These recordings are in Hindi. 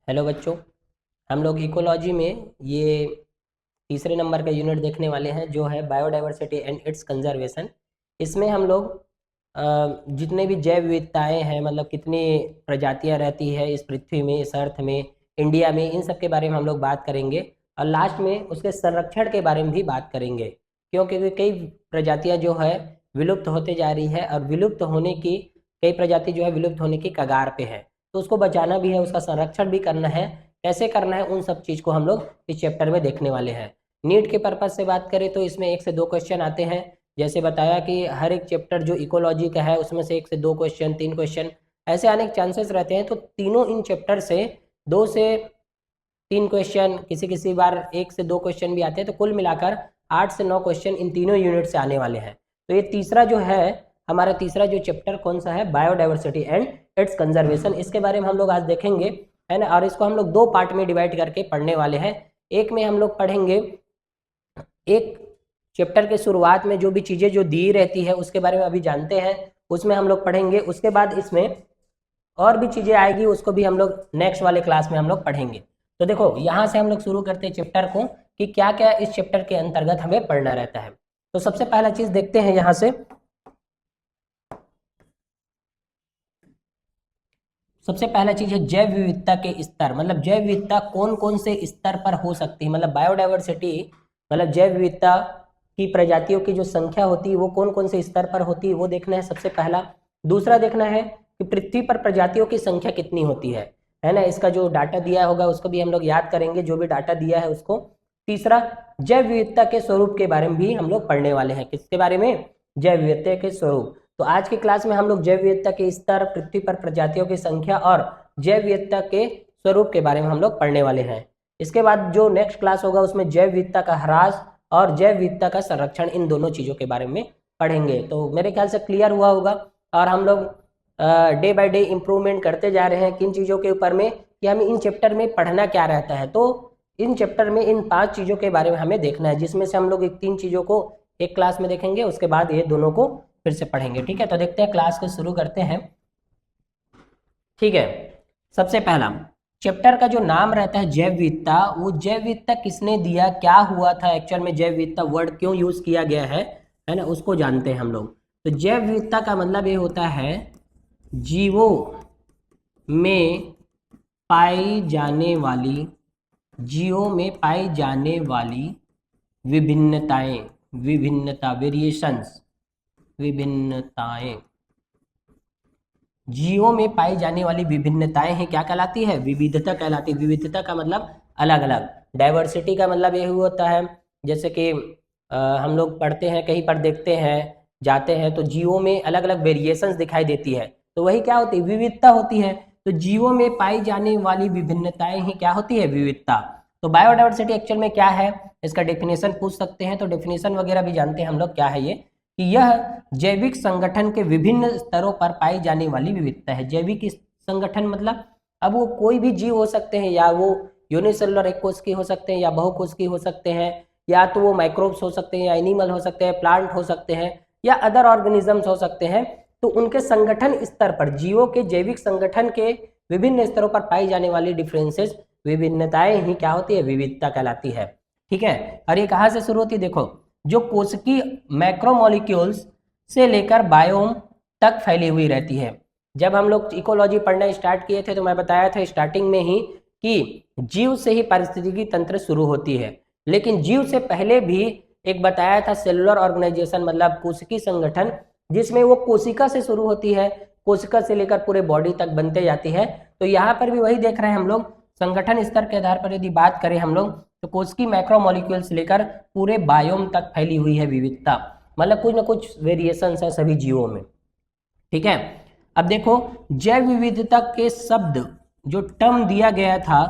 हेलो बच्चों, हम लोग इकोलॉजी में ये तीसरे नंबर का यूनिट देखने वाले हैं जो है बायोडाइवर्सिटी एंड इट्स कंजर्वेशन। इसमें हम लोग जितने भी जैव विविधताएं हैं, मतलब कितनी प्रजातियां रहती है इस पृथ्वी में, इस अर्थ में, इंडिया में, इन सब के बारे में हम लोग बात करेंगे। और लास्ट में उसके संरक्षण के बारे में भी बात करेंगे, क्योंकि कई प्रजातियां जो है विलुप्त होते जा रही है और विलुप्त होने की कई प्रजाति जो है विलुप्त होने की कगार पे है। तो उसको बचाना भी है, उसका संरक्षण भी करना है। कैसे करना है, उन सब चीज़ को हम लोग इस चैप्टर में देखने वाले हैं। नीट के पर्पज से बात करें तो इसमें 1 से 2 क्वेश्चन आते हैं। जैसे बताया कि हर एक चैप्टर जो इकोलॉजी का है उसमें से 1 से 2 क्वेश्चन, 3 क्वेश्चन ऐसे आने के चांसेस रहते हैं। तो तीनों इन चैप्टर से 2 से 3 क्वेश्चन, किसी किसी बार 1 से 2 क्वेश्चन भी आते हैं। तो कुल मिलाकर 8 से 9 क्वेश्चन इन तीनों यूनिट से आने वाले हैं। तो ये तीसरा जो है, हमारा तीसरा जो चैप्टर कौन सा है, बायोडाइवर्सिटी एंड इट्स कंजर्वेशन, इसके बारे में हम लोग आज देखेंगे, है ना। और इसको हम लोग 2 पार्ट में डिवाइड करके पढ़ने वाले हैं। एक में हम लोग पढ़ेंगे, एक चैप्टर के शुरुआत में जो भी चीज़ें जो दी रहती है उसके बारे में अभी जानते हैं, उसमें हम लोग पढ़ेंगे। उसके बाद इसमें और भी चीज़ें आएगी, उसको भी हम लोग नेक्स्ट वाले क्लास में हम लोग पढ़ेंगे। तो देखो, यहाँ से हम लोग शुरू करते हैं चैप्टर को कि क्या क्या इस चैप्टर के अंतर्गत हमें पढ़ना रहता है। तो सबसे पहला चीज़ देखते हैं यहाँ से। सबसे पहला चीज है जैव विविधता के स्तर। मतलब जैव विविधता कौन कौन से स्तर पर हो सकती है, मतलब बायोडाइवर्सिटी, मतलब जैव विविधता की प्रजातियों की जो संख्या होती है वो कौन कौन से स्तर पर होती है, वो देखना है सबसे पहला। दूसरा देखना है कि पृथ्वी पर प्रजातियों की संख्या कितनी होती है ना। इसका जो डाटा दिया होगा उसको भी हम लोग याद करेंगे, जो भी डाटा दिया है उसको। तीसरा, जैव विविधता के स्वरूप के बारे में भी हम लोग पढ़ने वाले हैं। किसके बारे में? जैव विविधता के स्वरूप। तो आज की क्लास में हम लोग जैव विविधता के स्तर, पृथ्वी पर प्रजातियों की संख्या और जैव विविधता के स्वरूप के बारे में हम लोग पढ़ने वाले हैं। इसके बाद जो नेक्स्ट क्लास होगा उसमें जैव विविधता का ह्रास और जैव विविधता का संरक्षण, इन दोनों चीज़ों के बारे में पढ़ेंगे। तो मेरे ख्याल से क्लियर हुआ होगा। और हम लोग डे बाय डे इम्प्रूवमेंट करते जा रहे हैं किन चीज़ों के ऊपर में, कि हमें इन चैप्टर में पढ़ना क्या रहता है। तो इन चैप्टर में इन 5 चीज़ों के बारे में हमें देखना है, जिसमें से हम लोग 3 चीज़ों को एक क्लास में देखेंगे, उसके बाद ये दोनों को फिर से पढ़ेंगे। ठीक है, तो देखते हैं, क्लास को शुरू करते हैं। ठीक है, सबसे पहला चैप्टर का जो नाम रहता है जैव विविधता, वो जैव विविधता किसने दिया, क्या हुआ था एक्चुअल में, जैव विविधता वर्ड क्यों यूज किया गया है ना, उसको जानते हैं हम लोग। तो जैव विविधता का मतलब ये होता है जीवों में पाई जाने वाली, जीवों में पाई जाने वाली विभिन्नताएं, विभिन्नता, वेरिएशंस, विभिन्नताएं, जीवों में पाई जाने वाली विभिन्नताएं हैं, क्या कहलाती है? विविधता कहलाती है। विविधता का मतलब अलग अलग। डाइवर्सिटी का मतलब ये होता है, जैसे कि हम लोग पढ़ते हैं, कहीं पर देखते हैं, जाते हैं, तो जीवों में अलग अलग वेरिएशंस दिखाई देती है, तो वही क्या होती है? विविधता होती है। तो जीवों में पाई जाने वाली विभिन्नताएं ही क्या होती है? विविधता। तो बायोडाइवर्सिटी एक्चुअल में क्या है, इसका डेफिनेशन पूछ सकते हैं, तो डेफिनेशन वगैरह भी जानते हैं हम लोग क्या है ये, कि यह जैविक संगठन के विभिन्न स्तरों पर पाई जाने वाली विविधता है। जैविक संगठन मतलब अब वो कोई भी जीव हो सकते हैं, या वो यूनिसेलुलर एक कोश के हो सकते हैं, या बहुकोश के हो सकते हैं, या तो वो माइक्रोब्स हो सकते हैं, या एनिमल हो सकते हैं, प्लांट हो सकते हैं, या अदर ऑर्गेनिजम्स हो सकते हैं। तो उनके संगठन स्तर पर, जीवों के जैविक संगठन के विभिन्न स्तरों पर पाई जाने वाली डिफरेंसेस, विभिन्नताएं ही क्या होती है? विविधता कहलाती है। ठीक है, और ये कहाँ से शुरू होती है? देखो, जो कोशिकीय मैक्रोमोलिक्यूल्स से लेकर बायोम तक फैली हुई रहती है। जब हम लोग इकोलॉजी पढ़ना स्टार्ट किए थे तो मैं बताया था स्टार्टिंग में ही कि जीव से ही पारिस्थितिकी तंत्र शुरू होती है, लेकिन जीव से पहले भी एक बताया था सेलुलर ऑर्गेनाइजेशन, मतलब कोशिकीय संगठन, जिसमें वो कोशिका से शुरू होती है, कोशिका से लेकर पूरे बॉडी तक बनते जाती है। तो यहाँ पर भी वही देख रहे हैं हम लोग, संगठन स्तर के आधार पर यदि बात करें हम लोग, तो कोशिकीय मैक्रोमोलिक्यूल्स लेकर पूरे बायोम तक फैली हुई है विविधता, मतलब कुछ ना कुछ वेरिएशंस है सभी जीवों में। ठीक है, अब देखो, जैव विविधता के शब्द जो टर्म दिया गया था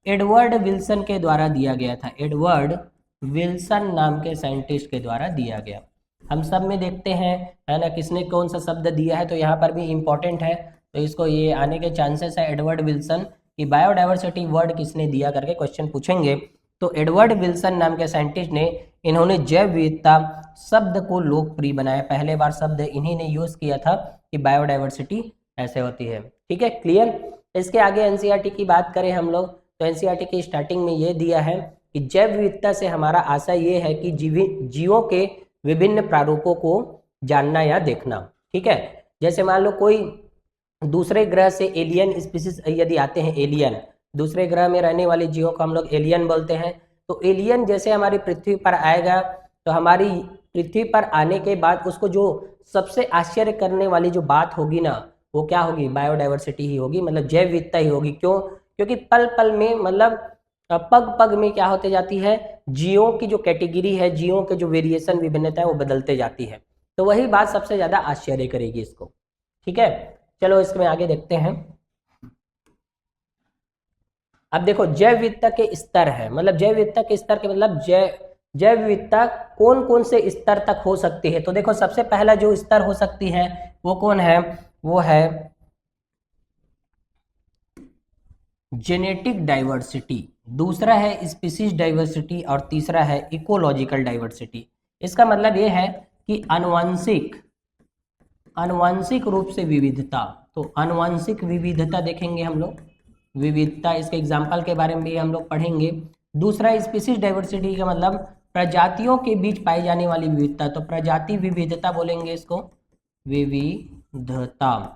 एडवर्ड विल्सन के द्वारा दिया गया था, एडवर्ड विल्सन नाम के साइंटिस्ट के द्वारा दिया गया। हम सब में देखते हैं, है ना, किसने कौन सा शब्द दिया है, तो यहाँ पर भी इंपॉर्टेंट है, तो इसको ये आने के चांसेस है एडवर्ड विल्सन की बायोडाइवर्सिटी वर्ड किसने दिया करके क्वेश्चन पूछेंगे। तो एडवर्ड विल्सन नाम के साइंटिस्ट ने, इन्होंने जैव विविधता शब्द को लोकप्रिय बनाया। पहले बार शब्द इन्हीं ने यूज किया था कि बायोडाइवर्सिटी ऐसे होती है। ठीक है, क्लियर। इसके आगे एनसीईआरटी की बात करें हम लोग तो एनसीईआरटी की स्टार्टिंग में ये दिया है कि जैव विविधता से हमारा आशय ये है कि जीवों के विभिन्न प्रारूपों को जानना या देखना। ठीक है, जैसे मान लो कोई दूसरे ग्रह से एलियन स्पीसीज यदि आते हैं, एलियन दूसरे ग्रह में रहने वाले जीवों को हम लोग एलियन बोलते हैं। तो एलियन जैसे हमारी पृथ्वी पर आएगा तो हमारी पृथ्वी पर आने के बाद उसको जो सबसे आश्चर्य करने वाली जो बात होगी ना, वो क्या होगी? बायोडाइवर्सिटी ही होगी, मतलब जैव विविधता ही होगी। क्यों? क्योंकि पल पल में, मतलब पग पग में क्या होते जाती है, जीवों की जो कैटेगरी है, जीवों के जो वेरिएशन, विभिन्नता है, वो बदलते जाती है। तो वही बात सबसे ज्यादा आश्चर्य करेगी इसको। ठीक है, चलो इसमें आगे देखते हैं। अब देखो जैव विविधता के स्तर है, मतलब जैव विविधता के स्तर के मतलब जैव विविधता कौन कौन से स्तर तक हो सकती है। तो देखो सबसे पहला जो स्तर हो सकती है वो कौन है? वो है जेनेटिक डाइवर्सिटी, दूसरा है स्पीसीज डाइवर्सिटी और तीसरा है इकोलॉजिकल डाइवर्सिटी। इसका मतलब ये है कि आनुवंशिक रूप से विविधता। तो आनुवंशिक विविधता देखेंगे हम लोग, विविधता, इसके एग्जाम्पल के बारे में भी हम लोग पढ़ेंगे। दूसरा स्पीसीज डाइवर्सिटी का मतलब प्रजातियों के बीच पाई जाने वाली विविधता। तो प्रजाति विविधता बोलेंगे इसको, विविधता।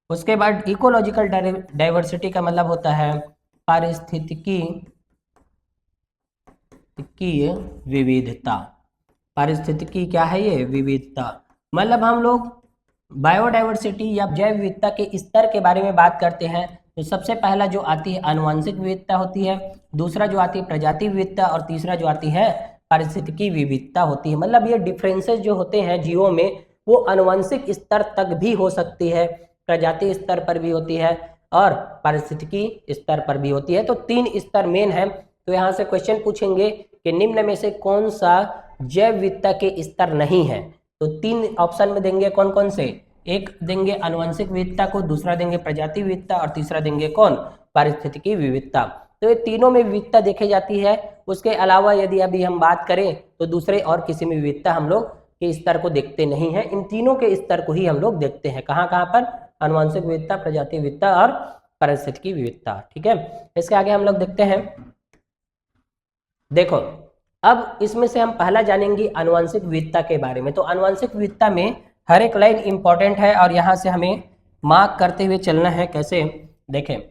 उसके बाद इकोलॉजिकल डाइवर्सिटी का मतलब होता है पारिस्थितिकी विविधता। पारिस्थितिकी क्या है? ये विविधता। मतलब हम लोग बायोडाइवर्सिटी या जैव विविधता के स्तर के बारे में बात करते हैं तो सबसे पहला जो आती है आनुवंशिक विविधता होती है, दूसरा जो आती है प्रजाति विविधता और तीसरा जो आती है पारिस्थितिकी विविधता होती है। मतलब ये डिफरेंसेस जो होते हैं जीवों में वो आनुवंशिक स्तर तक भी हो सकती है, प्रजाति स्तर पर भी होती है और पारिस्थितिकी स्तर पर भी होती है। तो 3 स्तर मेन है। तो यहाँ से क्वेश्चन पूछेंगे कि निम्न में से कौन सा जैव विविधता के स्तर नहीं है। तो 3 ऑप्शन में देंगे, कौन कौन से? एक देंगे आनुवंशिक विविधता को, दूसरा देंगे प्रजाति विविधता और तीसरा देंगे कौन? पारिस्थितिकी विविधता। तो ये तीनों में विविधता देखी जाती है। उसके अलावा यदि अभी हम बात करें तो दूसरे और किसी में विविधता हम लोग के स्तर को देखते नहीं है, इन तीनों के स्तर को ही हम लोग देखते हैं। कहाँ कहाँ पर? आनुवंशिक विविधता, प्रजाति विविधता और पारिस्थितिकी विविधता। ठीक है, इसके आगे हम लोग देखते हैं। देखो अब इसमें से हम पहला जानेंगे आनुवंशिक विविधता के बारे में। तो आनुवंशिक विविधता में हर एक लाइन इंपॉर्टेंट है और यहाँ से हमें मार्क करते हुए चलना है। कैसे? देखें,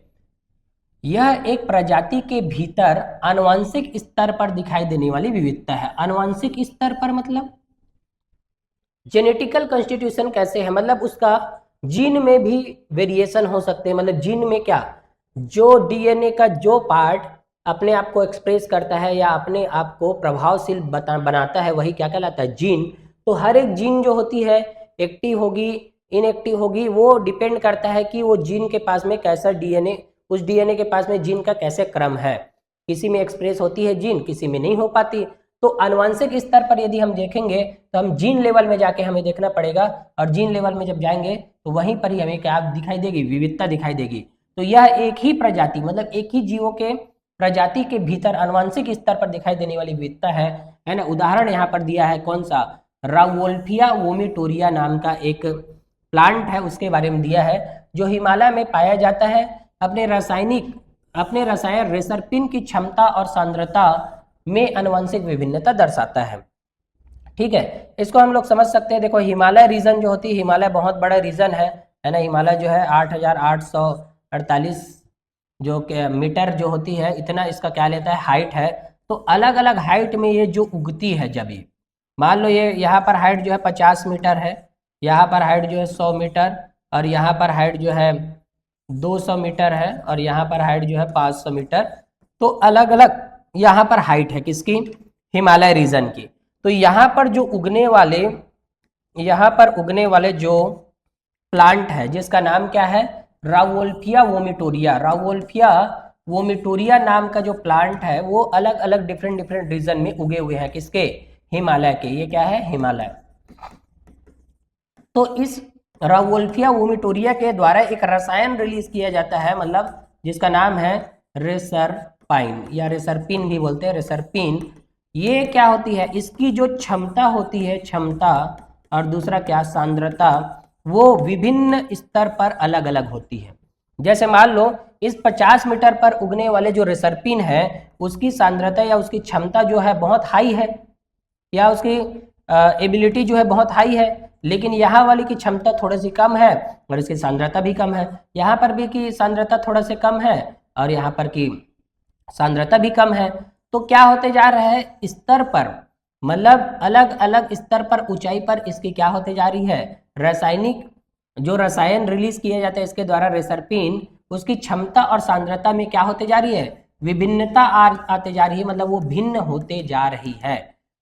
यह एक प्रजाति के भीतर आनुवंशिक स्तर पर दिखाई देने वाली विविधता है। आनुवंशिक स्तर पर मतलब जेनेटिकल कॉन्स्टिट्यूशन कैसे है, मतलब उसका जीन में भी वेरिएशन हो सकते हैं। मतलब जीन में क्या, जो डीएनए का जो पार्ट अपने आप को एक्सप्रेस करता है या अपने आप को प्रभावशील बनाता है, वही क्या कहलाता है? जीन। तो हर एक जीन जो होती है एक्टिव होगी, इनएक्टिव होगी, वो डिपेंड करता है कि वो जीन के पास में कैसा डीएनए, उस डीएनए के पास में जीन का कैसे क्रम है। किसी में एक्सप्रेस होती है जीन, किसी में नहीं हो पाती। तो आनुवंशिक स्तर पर यदि हम देखेंगे तो हम जीन लेवल में जाके हमें देखना पड़ेगा और जीन लेवल में जब जाएंगे तो वहीं पर ही हमें क्या दिखाई देगी? विविधता दिखाई देगी। तो यह एक ही प्रजाति, मतलब एक ही जीवों के प्रजाति के भीतर आनुवंशिक स्तर पर दिखाई देने वाली विविधता है ना। उदाहरण यहाँ पर दिया है कौन सा? रावोल्फिया वोमिटोरिया नाम का एक प्लांट है, उसके बारे में दिया है, जो हिमालय में पाया जाता है। अपने रसायन रेसरपिन की क्षमता और सांद्रता में आनुवंशिक विभिन्नता दर्शाता है। ठीक है, इसको हम लोग समझ सकते हैं। देखो हिमालय रीजन जो होती है, हिमालय बहुत बड़ा रीजन है ना। हिमालय जो है 8,848 जो मीटर जो होती है, इतना इसका क्या लेता है? हाइट है। तो अलग अलग हाइट में ये जो उगती है, जब ये मान लो ये यहाँ पर हाइट जो है 50 मीटर है, यहाँ पर हाइट जो है 100 मीटर और यहाँ पर हाइट जो है 200 मीटर है और यहाँ पर हाइट जो है 500 मीटर। तो अलग अलग यहाँ पर हाइट है किसकी? हिमालय रीजन की। तो यहाँ पर उगने वाले जो प्लांट है जिसका नाम क्या है? Rauwolfia vomitoria. रावोल्फिया वोमिटोरिया नाम का जो प्लांट है वो अलग अलग डिफरेंट रीजन में उगे हुए हैं। किसके? हिमालय के। ये क्या है? हिमालय। तो इस रावोल्फिया वोमिटोरिया के द्वारा एक रसायन रिलीज किया जाता है, मतलब जिसका नाम है रेसरपाइन या रेसरपिन भी बोलते हैं, रेसरपिन। ये क्या होती है? इसकी जो क्षमता होती है, क्षमता, और दूसरा क्या? सांद्रता, वो विभिन्न स्तर पर अलग अलग होती है। जैसे मान लो इस 50 मीटर पर उगने वाले जो रेसरपिन है उसकी सांद्रता या उसकी क्षमता जो है बहुत हाई है, या उसकी एबिलिटी जो है बहुत हाई है, लेकिन यहाँ वाली की क्षमता थोड़ी सी कम है और इसकी सांद्रता भी कम है। यहाँ पर भी की सांद्रता थोड़ा सा कम है और यहाँ पर की सांद्रता भी कम है। तो क्या होते जा रहा है, स्तर पर, मतलब अलग अलग स्तर पर, ऊंचाई पर इसकी क्या होते जा रही है, रासायनिक जो रसायन रिलीज किए जाते हैं इसके द्वारा रेसरपिन, उसकी क्षमता और सांद्रता में क्या होते जा रही है, विभिन्नता आते जा रही है, मतलब वो भिन्न होते जा रही है।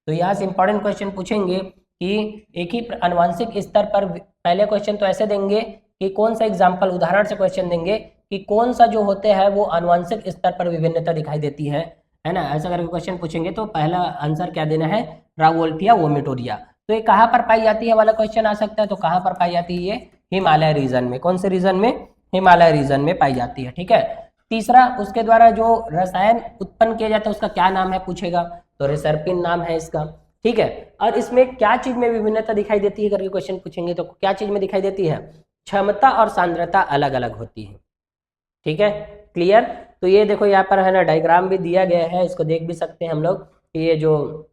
तो यहाँ से इंपॉर्टेंट क्वेश्चन पूछेंगे कि एक ही आनुवंशिक स्तर पर, पहले क्वेश्चन तो ऐसे देंगे कि कौन सा एग्जाम्पल, उदाहरण से क्वेश्चन देंगे कि कौन सा जो होते हैं वो आनुवंशिक स्तर पर विभिन्नता दिखाई देती है ना, ऐसा करके क्वेश्चन पूछेंगे। तो पहला आंसर क्या देना है, रावोल्फिया वोमिटोरिया। तो ये कहाँ पर पाई जाती है वाला क्वेश्चन आ सकता है, तो कहाँ पर पाई जाती है ये, हिमालय रीजन में। कौन से रीजन में, हिमालय रीजन में पाई जाती है, ठीक है। तीसरा, उसके द्वारा जो रसायन उत्पन्न किया जाता है उसका क्या नाम है पूछेगा, तो रेसरपिन नाम है इसका, ठीक है। और इसमें क्या चीज में विभिन्नता दिखाई देती है करके क्वेश्चन पूछेंगे, तो क्या चीज में दिखाई देती है, क्षमता और सांद्रता अलग अलग होती है, ठीक है, क्लियर। तो ये देखो यहाँ पर है ना, डायग्राम भी दिया गया है, इसको देख भी सकते हैं हम लोग कि ये जो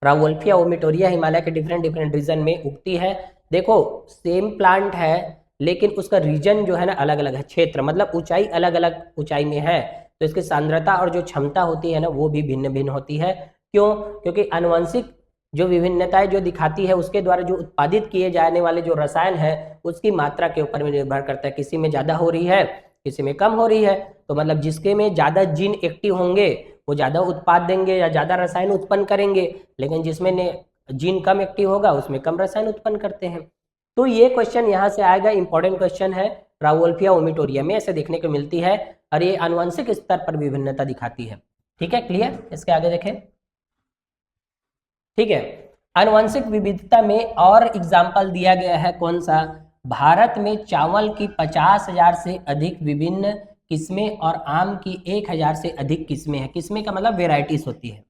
रावोल्फिया वोमिटोरिया हिमालय के डिफरेंट डिफरेंट रीजन में उगती है। देखो सेम प्लांट है लेकिन उसका रीजन जो है ना अलग अलग है, क्षेत्र मतलब ऊंचाई अलग अलग ऊंचाई में है, तो इसकी सांद्रता और जो क्षमता होती है ना वो भी भिन्न भिन्न होती है। क्यों, क्योंकि आनुवंशिक जो विभिन्नताएं जो दिखाती है उसके द्वारा जो उत्पादित किए जाने वाले जो रसायन है उसकी मात्रा के ऊपर में निर्भर करता है, किसी में ज्यादा हो रही है किसी में कम हो रही है। तो मतलब जिसके में ज्यादा जीन एक्टिव होंगे वो ज्यादा उत्पाद देंगे या ज्यादा रसायन उत्पन्न करेंगे, लेकिन जिसमें जीन कम एक्टिव होगा उसमें कम रसायन उत्पन्न करते हैं। तो ये क्वेश्चन यहाँ से आएगा, इंपॉर्टेंट क्वेश्चन है, रावोल्फिया वोमिटोरिया में ऐसे देखने को मिलती है और ये आनुवंशिक स्तर पर विभिन्नता दिखाती है, ठीक है, क्लियर। इसके आगे देखें, ठीक है। आनुवंशिक विविधता में और एग्जाम्पल दिया गया है कौन सा, भारत में चावल की 50,000 से अधिक विभिन्न किस्में और आम की 1,000 से अधिक किस्में हैं। किस्में का मतलब वेराइटीज होती है,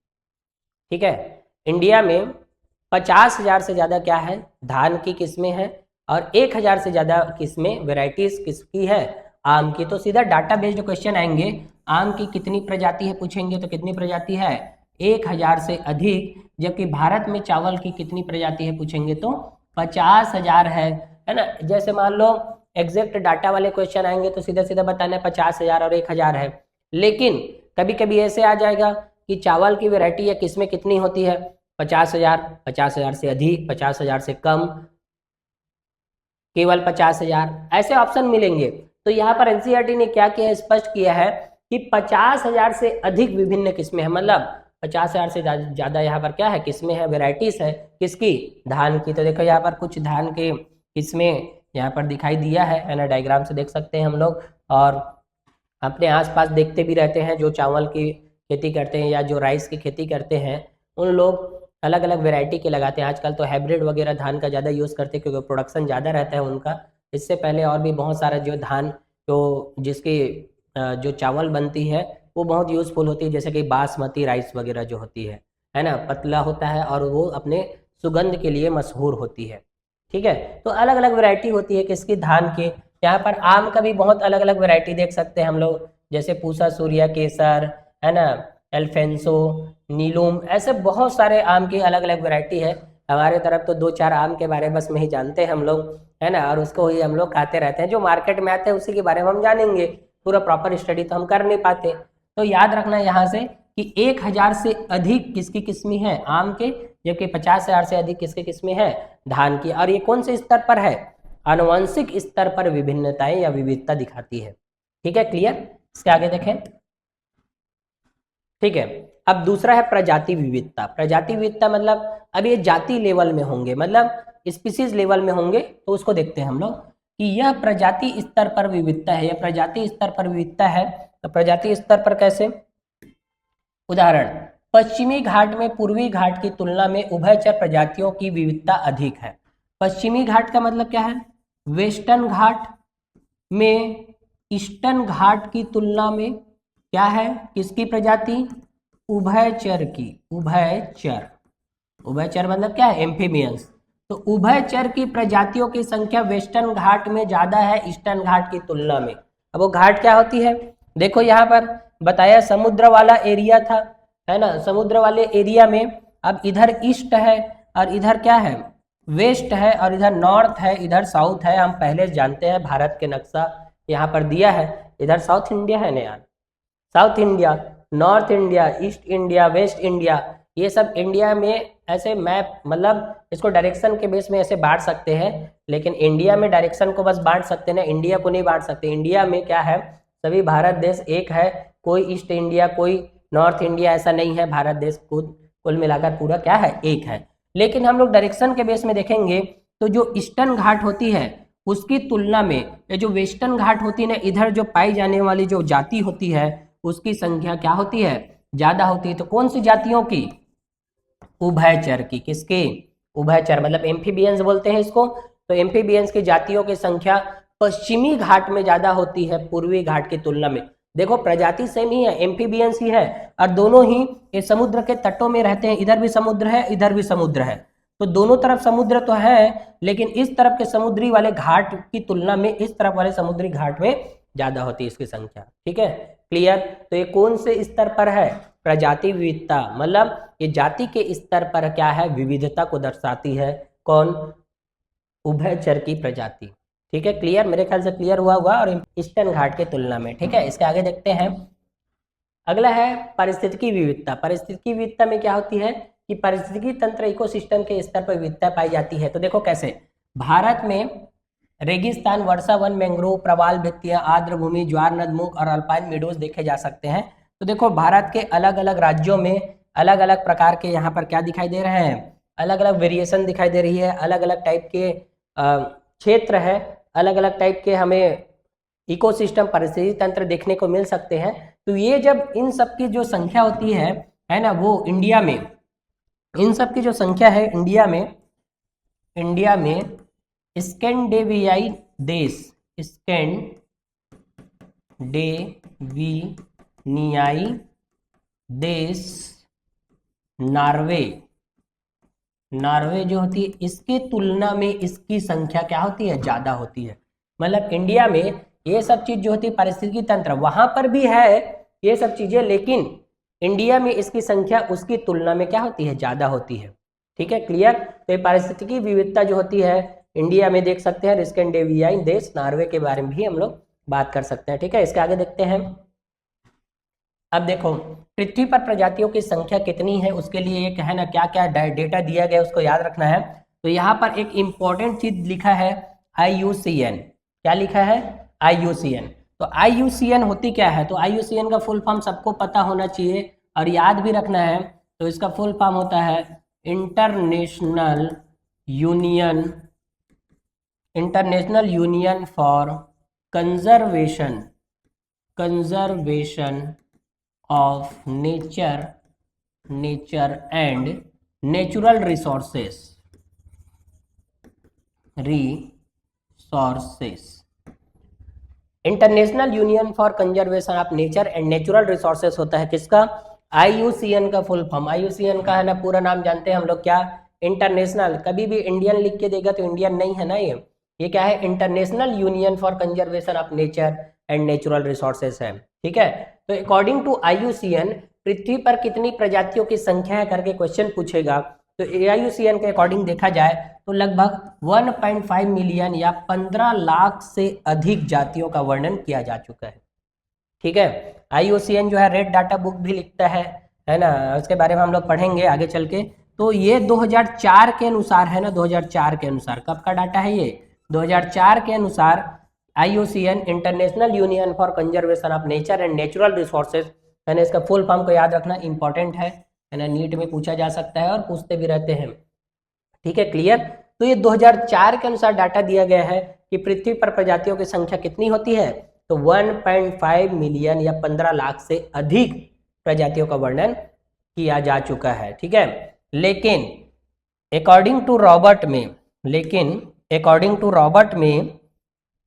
ठीक है। इंडिया में 50,000 से ज़्यादा क्या है, धान की किस्में हैं और 1,000 से ज़्यादा किस्में वेराइटीज किसकी है, आम की। तो सीधा डाटा बेस्ड क्वेश्चन आएंगे, आम की कितनी प्रजाति है पूछेंगे तो कितनी प्रजाति है, 1,000 से अधिक। जबकि भारत में चावल की कितनी प्रजाति है पूछेंगे तो 50,000 है ना। जैसे मान लो एग्जैक्ट डाटा वाले क्वेश्चन आएंगे तो सीधा सीधा बताना है 50,000 और 1,000 है, लेकिन कभी कभी ऐसे आ जाएगा कि चावल की वैरायटी या किस्में कितनी होती है, 50,000, 50,000 से अधिक, 50,000 से कम, केवल 50,000, ऐसे ऑप्शन मिलेंगे। तो यहाँ पर एनसीईआरटी ने क्या किया है, स्पष्ट किया है कि 50,000 से अधिक विभिन्न किस्में हैं, मतलब 50,000 से ज्यादा यहाँ पर क्या है, किस्में हैं, वेराइटीज है, किसकी, धान की। तो देखो यहाँ पर कुछ धान के किस्में यहाँ पर दिखाई दिया है ना, डायग्राम से देख सकते हैं हम लोग। और अपने आसपास देखते भी रहते हैं जो चावल की खेती करते हैं या जो राइस की खेती करते हैं, उन लोग अलग अलग वेराइटी के लगाते हैं। आजकल तो हाइब्रिड वगैरह धान का ज़्यादा यूज़ करते हैं क्योंकि प्रोडक्शन ज़्यादा रहता है उनका। इससे पहले और भी बहुत सारा जो धान जो जिसकी जो चावल बनती है वो बहुत यूज़फुल होती है, जैसे कि बासमती राइस वगैरह जो होती है ना, पतला होता है और वो अपने सुगंध के लिए मशहूर होती है, ठीक है। तो अलग अलग वैरायटी होती है किसकी, धान की। यहाँ पर आम का भी बहुत अलग अलग वैरायटी देख सकते हैं हम लोग, जैसे पूसा सूर्या केसर है ना, एल्फेंसो, नीलूम, ऐसे बहुत सारे आम की अलग अलग वैरायटी है। हमारे तरफ तो 2-4 आम के बारे बस में ही जानते हैं हम लोग, है ना, और उसको ही हम लोग खाते रहते हैं। जो मार्केट में आते हैं उसी के बारे में हम जानेंगे, पूरा प्रॉपर स्टडी तो हम कर नहीं पाते। तो याद रखना यहाँ से कि 1,000 से अधिक किसकी किस्में हैं, आम के, जबकि 50,000 से अधिक किसकी किस्में हैं, धान की। और ये कौन से स्तर पर है, आनुवंशिक स्तर पर विभिन्नताएं या विविधता दिखाती है, ठीक है, क्लियर। इसके आगे देखें, ठीक है। अब दूसरा है प्रजाति विविधता। प्रजाति विविधता मतलब अब ये जाति लेवल में होंगे, मतलब स्पीसीज लेवल में होंगे, तो उसको देखते हैं हम लोग कि यह प्रजाति स्तर पर विविधता है, यह प्रजाति स्तर पर विविधता है। तो प्रजाति स्तर पर कैसे, उदाहरण, पश्चिमी घाट में पूर्वी घाट की तुलना में उभयचर प्रजातियों की विविधता अधिक है। पश्चिमी घाट का मतलब क्या है, वेस्टर्न घाट में ईस्टर्न घाट की तुलना में क्या है, किसकी प्रजाति, उभयचर की। उभयचर, उभयचर मतलब क्या है, एम्फीबियंस। तो उभयचर की प्रजातियों की संख्या वेस्टर्न घाट में ज्यादा है ईस्टर्न घाट की तुलना में। अब वो घाट क्या होती है, देखो यहाँ पर बताया समुद्र वाला एरिया था, है ना, समुद्र वाले एरिया में अब इधर ईस्ट है और इधर क्या है, वेस्ट है, और इधर नॉर्थ है, इधर साउथ है। हम पहले जानते हैं भारत के नक्शा यहाँ पर दिया है, इधर साउथ इंडिया है ना यार, south India, north India, east India, waste India, ये सब इंडिया में ऐसे मैप, मतलब इसको डायरेक्शन के बेस में ऐसे बांट सकते हैं, लेकिन इंडिया में डायरेक्शन को बस बांट सकते हैं ना, इंडिया को नहीं बांट सकते। इंडिया में क्या है, सभी भारत देश एक है, कोई ईस्ट इंडिया कोई नॉर्थ इंडिया ऐसा नहीं है, भारत देश कुल मिलाकर पूरा क्या है, एक है। लेकिन हम लोग डायरेक्शन के बेस में देखेंगे तो जो ईस्टर्न घाट होती है उसकी तुलना में ये जो वेस्टर्न घाट होती है ना, इधर जो पाई जाने वाली जो जाति होती है उसकी संख्या क्या होती है, ज्यादा होती है। तो कौन सी जातियों की, उभयचर की, किसके, उभयचर, मतलब एम्फीबियंस बोलते हैं इसको। तो एम्फीबियंस की जातियों की संख्या पश्चिमी घाट में ज्यादा होती है पूर्वी घाट की तुलना में। देखो प्रजाति सेम ही है, एम्फीबियंस ही है, और दोनों ही ये समुद्र के तटों में रहते हैं, इधर भी समुद्र है इधर भी समुद्र है, तो दोनों तरफ समुद्र तो है, लेकिन इस तरफ के समुद्री वाले घाट की तुलना में इस तरफ वाले समुद्री घाट में ज्यादा होती है इसकी संख्या। ठीक है, क्लियर। तो ये कौन से स्तर पर है, प्रजाति विविधता, मतलब ये जाति के स्तर पर क्या है, विविधता को दर्शाती है। कौन, उभयचर की प्रजाति। ठीक है, क्लियर, मेरे ख्याल से क्लियर हुआ और ईस्टर्न घाट की तुलना में। ठीक है, इसके आगे देखते हैं। अगला है पारिस्थितिकी विविधता। पारिस्थितिकी विविधता में क्या होती है कि पारिस्थितिकी तंत्र इकोसिस्टम के स्तर पर विविधता पाई जाती है। तो देखो कैसे, भारत में रेगिस्तान, वर्षा वन, मैंग्रोव, प्रवाल भित्तियां, आर्द्र भूमि, ज्वार नदमुख और अल्पाइन मीडोज देखे जा सकते हैं। तो देखो भारत के अलग अलग राज्यों में अलग अलग प्रकार के यहाँ पर क्या दिखाई दे रहे हैं, अलग अलग वेरिएशन दिखाई दे रही है, अलग अलग टाइप के क्षेत्र है, अलग अलग टाइप के हमें इकोसिस्टम परिस्थिति तंत्र देखने को मिल सकते हैं। तो ये जब इन सब की जो संख्या होती है ना, वो इंडिया में, इन सब की जो संख्या है इंडिया में स्कैंडिनेवियाई देश, स्कैंडिनेवियाई देश, नॉर्वे जो होती है, इसकी तुलना में इसकी संख्या क्या होती है, ज्यादा होती है। मतलब इंडिया में ये सब चीज जो होती है पारिस्थितिकी तंत्र, वहां पर भी है ये सब चीजें, लेकिन इंडिया में इसकी संख्या उसकी तुलना में क्या होती है, ज्यादा होती है। ठीक है, क्लियर। तो ये पारिस्थितिकी विविधता जो होती है इंडिया में देख सकते हैं, स्कैंडिनेवियाई देश नॉर्वे के बारे में भी हम लोग बात कर सकते हैं। ठीक है, इसके आगे देखते हैं। अब देखो पृथ्वी पर प्रजातियों की संख्या कितनी है, उसके लिए एक है ना क्या क्या डेटा दिया गया उसको याद रखना है। तो यहाँ पर एक इंपॉर्टेंट चीज लिखा है IUCN। क्या लिखा है, IUCN। तो IUCN होती क्या है, तो IUCN का फुल फॉर्म सबको पता होना चाहिए और याद भी रखना है। तो इसका फुल फॉर्म होता है international union for conservation of nature and natural resources. International union for conservation of nature and natural resources होता है किसका, IUCN का फुल फॉर्म। IUCN का है ना पूरा नाम जानते हैं हम लोग क्या, इंटरनेशनल। कभी भी इंडियन लिख के देगा तो इंडियन नहीं है ना, ये क्या है, international union for conservation of nature and natural resources है। ठीक है, तो अकॉर्डिंग टू IUCN पृथ्वी पर कितनी प्रजातियों की संख्या है करके क्वेश्चन पूछेगा। तो IUCN के अकॉर्डिंग देखा जाए तो लगभग 1.5 मिलियन या 15 लाख से अधिक जातियों का वर्णन किया जा चुका है। ठीक है, IUCN जो है रेड डाटा बुक भी लिखता है ना, उसके बारे में हम लोग पढ़ेंगे आगे चल के। तो ये 2004 के अनुसार है ना, 2004 के अनुसार, कब का डाटा है ये, 2004 के अनुसार IUCN international union for conservation of nature and natural resources है ना, इसका फुल फॉर्म को याद रखना इंपॉर्टेंट है ना, नीट में पूछा जा सकता है और पूछते भी रहते हैं। ठीक है, क्लियर। तो ये 2004 के अनुसार डाटा दिया गया है कि पृथ्वी पर प्रजातियों की संख्या कितनी होती है, तो 1.5 मिलियन या 15 लाख से अधिक प्रजातियों का वर्णन किया जा चुका है। ठीक है, लेकिन अकॉर्डिंग टू रॉबर्ट में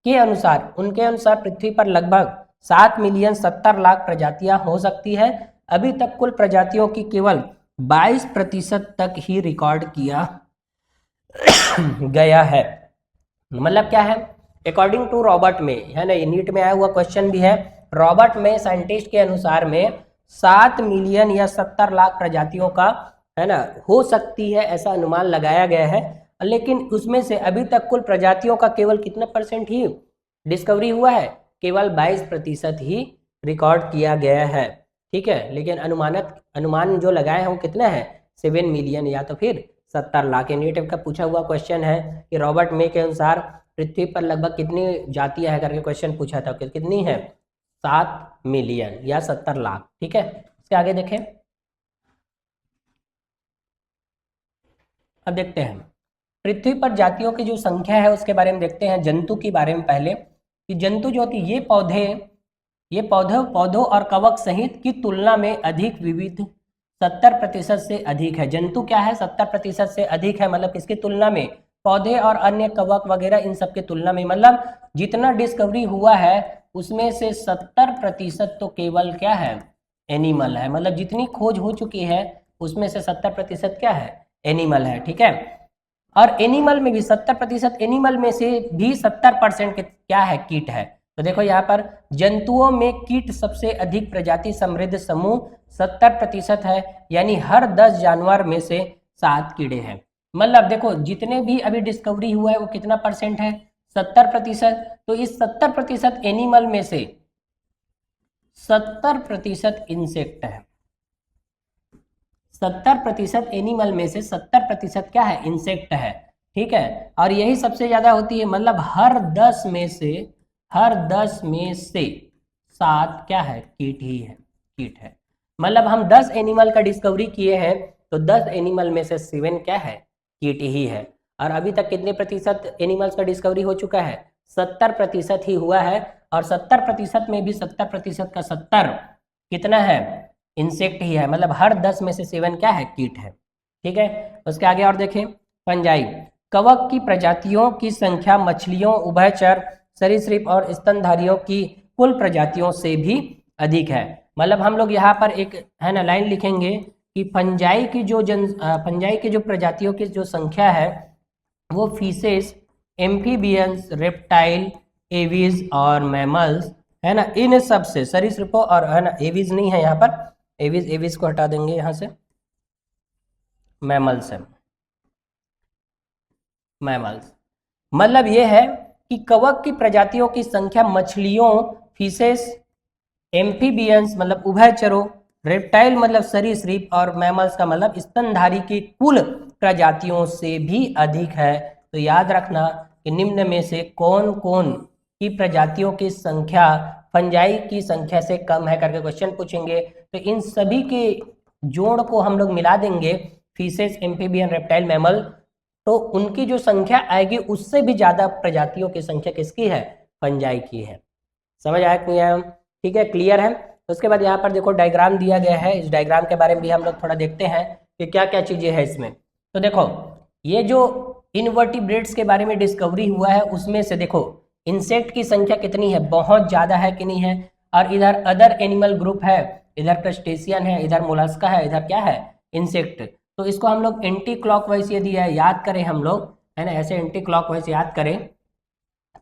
के अनुसार, उनके अनुसार पृथ्वी पर लगभग 7 मिलियन 70 लाख प्रजातियां हो सकती है। अभी तक कुल प्रजातियों की केवल 22% तक ही रिकॉर्ड किया गया है। मतलब क्या है, अकॉर्डिंग टू रॉबर्ट में, है ना, ये नीट में आया हुआ क्वेश्चन भी है। रॉबर्ट में साइंटिस्ट के अनुसार में 7 मिलियन या 70 लाख प्रजातियों का, है ना, हो सकती है ऐसा अनुमान लगाया गया है। लेकिन उसमें से अभी तक कुल प्रजातियों का केवल कितना परसेंट ही डिस्कवरी हुआ है? केवल 22% ही रिकॉर्ड किया गया है। ठीक है, लेकिन अनुमान जो लगाए हैं वो कितना है? 7 मिलियन या तो फिर 70 लाख। नीट का पूछा हुआ क्वेश्चन है कि रॉबर्ट मे के अनुसार पृथ्वी पर लगभग कितनी जातियां हैं करके क्वेश्चन पूछा था, कितनी है? 7 मिलियन या 70 लाख। ठीक है, इसके आगे देखें। अब देखते हैं पृथ्वी पर जातियों की जो संख्या है उसके बारे में देखते हैं। जंतु के बारे में पहले, कि जंतु जो होती है ये पौधों और कवक सहित की तुलना में अधिक विविध, 70% से अधिक है। जंतु क्या है? 70% से अधिक है, मतलब किसकी तुलना में? पौधे और अन्य कवक वगैरह इन सब की तुलना में। मतलब जितना डिस्कवरी हुआ है उसमें से 70% तो केवल क्या है? एनिमल है। मतलब जितनी खोज हो चुकी है उसमें से 70% क्या है? एनिमल है। ठीक है, और एनिमल में भी 70%, एनिमल में से भी 70% क्या है? कीट है। तो देखो यहाँ पर जंतुओं में कीट सबसे अधिक प्रजाति समृद्ध समूह 70% है, यानी हर 10 जानवर में से 7 कीड़े हैं। मतलब देखो जितने भी अभी डिस्कवरी हुआ है वो कितना परसेंट है? 70%। तो इस 70% एनिमल में से 70% इंसेक्ट है। 70% एनिमल में से 70% क्या है? इंसेक्ट है। ठीक है, और यही सबसे ज्यादा होती है। मतलब हर 10 में से 7 क्या है? कीट ही है, कीट है। मतलब हम 10 एनिमल का डिस्कवरी किए हैं तो 10 एनिमल में से 7 क्या है? कीट ही है। और अभी तक कितने प्रतिशत एनिमल्स का डिस्कवरी हो चुका है? 70% ही हुआ है। और 70% में भी 70% का 70 कितना है? इंसेक्ट ही है। मतलब हर 10 में से 7 क्या है? कीट है। ठीक है, उसके आगे और देखें। फंजाई, कवक की प्रजातियों की संख्या मछलियों, उभयचर, सरीसृप और स्तनधारियों की कुल प्रजातियों से भी अधिक है। मतलब हम लोग यहाँ पर एक, है ना, लाइन लिखेंगे कि फंजाई की जो प्रजातियों की जो संख्या है वो फिशेस, एम्फीबियंस, रेप्टाइल, एवीज और मैमल्स, है ना, इन सब से, सरीसृपों और, है ना, एवीज नहीं है यहाँ पर, एवीज को हटा देंगे यहाँ से, मैमल्स है, मैमल्स। मतलब ये है कि कवक की प्रजातियों की संख्या मछलियों, फिशेस, एम्फीबियंस मतलब उभयचरों, रेप्टाइल मतलब सरीसृप और मैमल्स का मतलब स्तनधारी की कुल प्रजातियों से भी अधिक है। तो याद रखना कि निम्न में से कौन कौन की प्रजातियों की संख्या फंजाई की संख्या से कम है करके क्वेश्चन पूछेंगे। तो इन सभी के जोड़ को हम लोग मिला देंगे, फिशेस, एम्फीबियन, रेप्टाइल, मैमल, तो उनकी जो संख्या आएगी उससे भी ज्यादा प्रजातियों की संख्या किसकी है? फंजाई की है। समझ आया कि नहीं आया? ठीक है, क्लियर है। उसके बाद यहाँ पर देखो डायग्राम दिया गया है। इस डायग्राम के बारे में भी हम लोग थोड़ा देखते हैं कि क्या क्या चीजें हैं इसमें। तो देखो ये जो इनवर्टिब्रेट्स के बारे में डिस्कवरी हुआ है उसमें से देखो इंसेक्ट की संख्या कितनी है? बहुत ज्यादा है कि नहीं है? और इधर अदर एनिमल ग्रुप है, इधर क्रस्टेशियन है, इधर मोलस्का है, इधर क्या है? इंसेक्ट। तो इसको हम लोग एंटी क्लॉकवाइज यदि याद करें हम लोग, है ना, ऐसे एंटी क्लॉकवाइज याद करें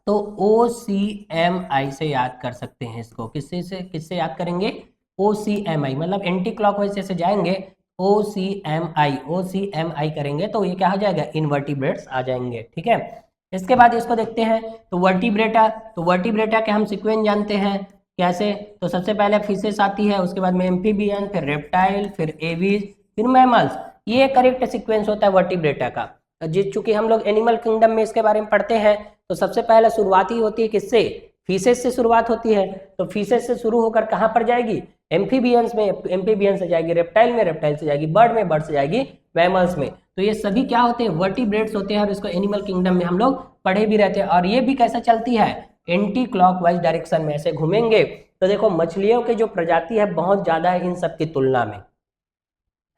तो OCMI से याद कर सकते हैं इसको। किससे याद करेंगे? OCMI, मतलब एंटी क्लॉकवाइज से जाएंगे OCMI करेंगे तो ये क्या हो जाएगा? इनवर्टिब्रेट्स आ जाएंगे। ठीक है, इसके बाद इसको देखते हैं। तो वर्टिब्रेटा के हम सीक्वेंस जानते हैं कैसे? तो सबसे पहले फिशेस आती है, उसके बाद में एम्फीबियन, फिर रेप्टाइल, फिर एवीज, फिर मैमल्स। ये करेक्ट सीक्वेंस होता है वर्टिब्रेटा का। जिस चूंकि हम लोग एनिमल किंगडम में इसके बारे में पढ़ते हैं तो सबसे पहले शुरुआत ही होती है किससे? फीसेस से शुरुआत होती है। तो फीसेस से शुरू होकर कहाँ पर जाएगी? एम्फीबियंस में, एम्फीबियन से जाएगी, रेप्टाइल में, रेप्टाइल से जाएगी, बर्ड में, बर्ड से जाएगी, मैमल्स में। तो ये सभी क्या होते हैं? वर्टिब्रेट्स होते हैं। और इसको एनिमल किंगडम में हम लोग पढ़े भी रहते हैं। और ये भी कैसे चलती है? एंटी क्लॉकवाइज डायरेक्शन में ऐसे घूमेंगे। तो देखो मछलियों की जो प्रजाति है बहुत ज्यादा है इन सब की तुलना में,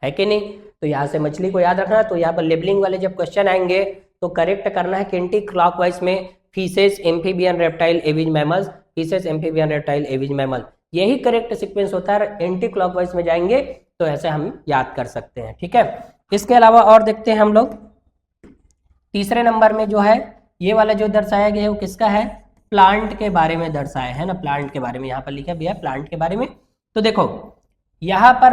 है कि नहीं? तो यहाँ से मछली को याद रखना। तो यहाँ पर लेबलिंग वाले जब क्वेश्चन आएंगे तो करेक्ट करना है कि एंटी क्लॉकवाइज में fishes, amphibian, reptile, aves, mammals, fishes, amphibian, reptile, aves, mammal, यही करेक्ट सीक्वेंस होता है। एंटी क्लॉकवाइज में जाएंगे तो ऐसे हम याद कर सकते हैं। ठीक है, इसके अलावा और देखते हैं हम लोग तीसरे नंबर में जो है ये वाला जो दर्शाया गया है वो किसका है, प्लांट के बारे में दर्शाया है ना, प्लांट के बारे में यहाँ पर लिखा भी है प्लांट के बारे में। तो देखो यहाँ पर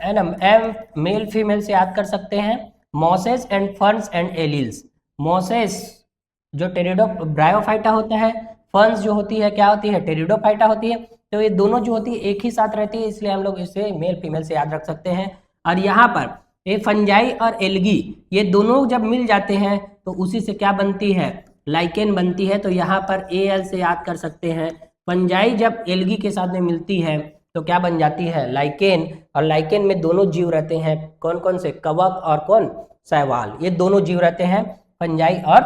है ना एम मेल फीमेल से याद कर सकते हैं, mosses and ferns and alleles. Mosses जो टेरिडो ब्रायोफाइटा होता है, फर्न्स जो होती है क्या होती है, टेरिडोफाइटा होती है। तो ये दोनों जो होती है एक ही साथ रहती है, इसलिए हम लोग इसे मेल फीमेल से याद रख सकते हैं। और यहाँ पर ये फंजाई और एल्गी ये दोनों जब मिल जाते हैं तो उसी से क्या बनती है, लाइकेन बनती है। तो यहाँ पर एल से याद कर सकते हैं, फंजाई जब एल्गी के साथ में मिलती है तो क्या बन जाती है, लाइकेन। और लाइकेन में दोनों जीव रहते हैं, कौन कौन से, कवक और कौन, शैवाल, ये दोनों जीव रहते हैं, फंजाई और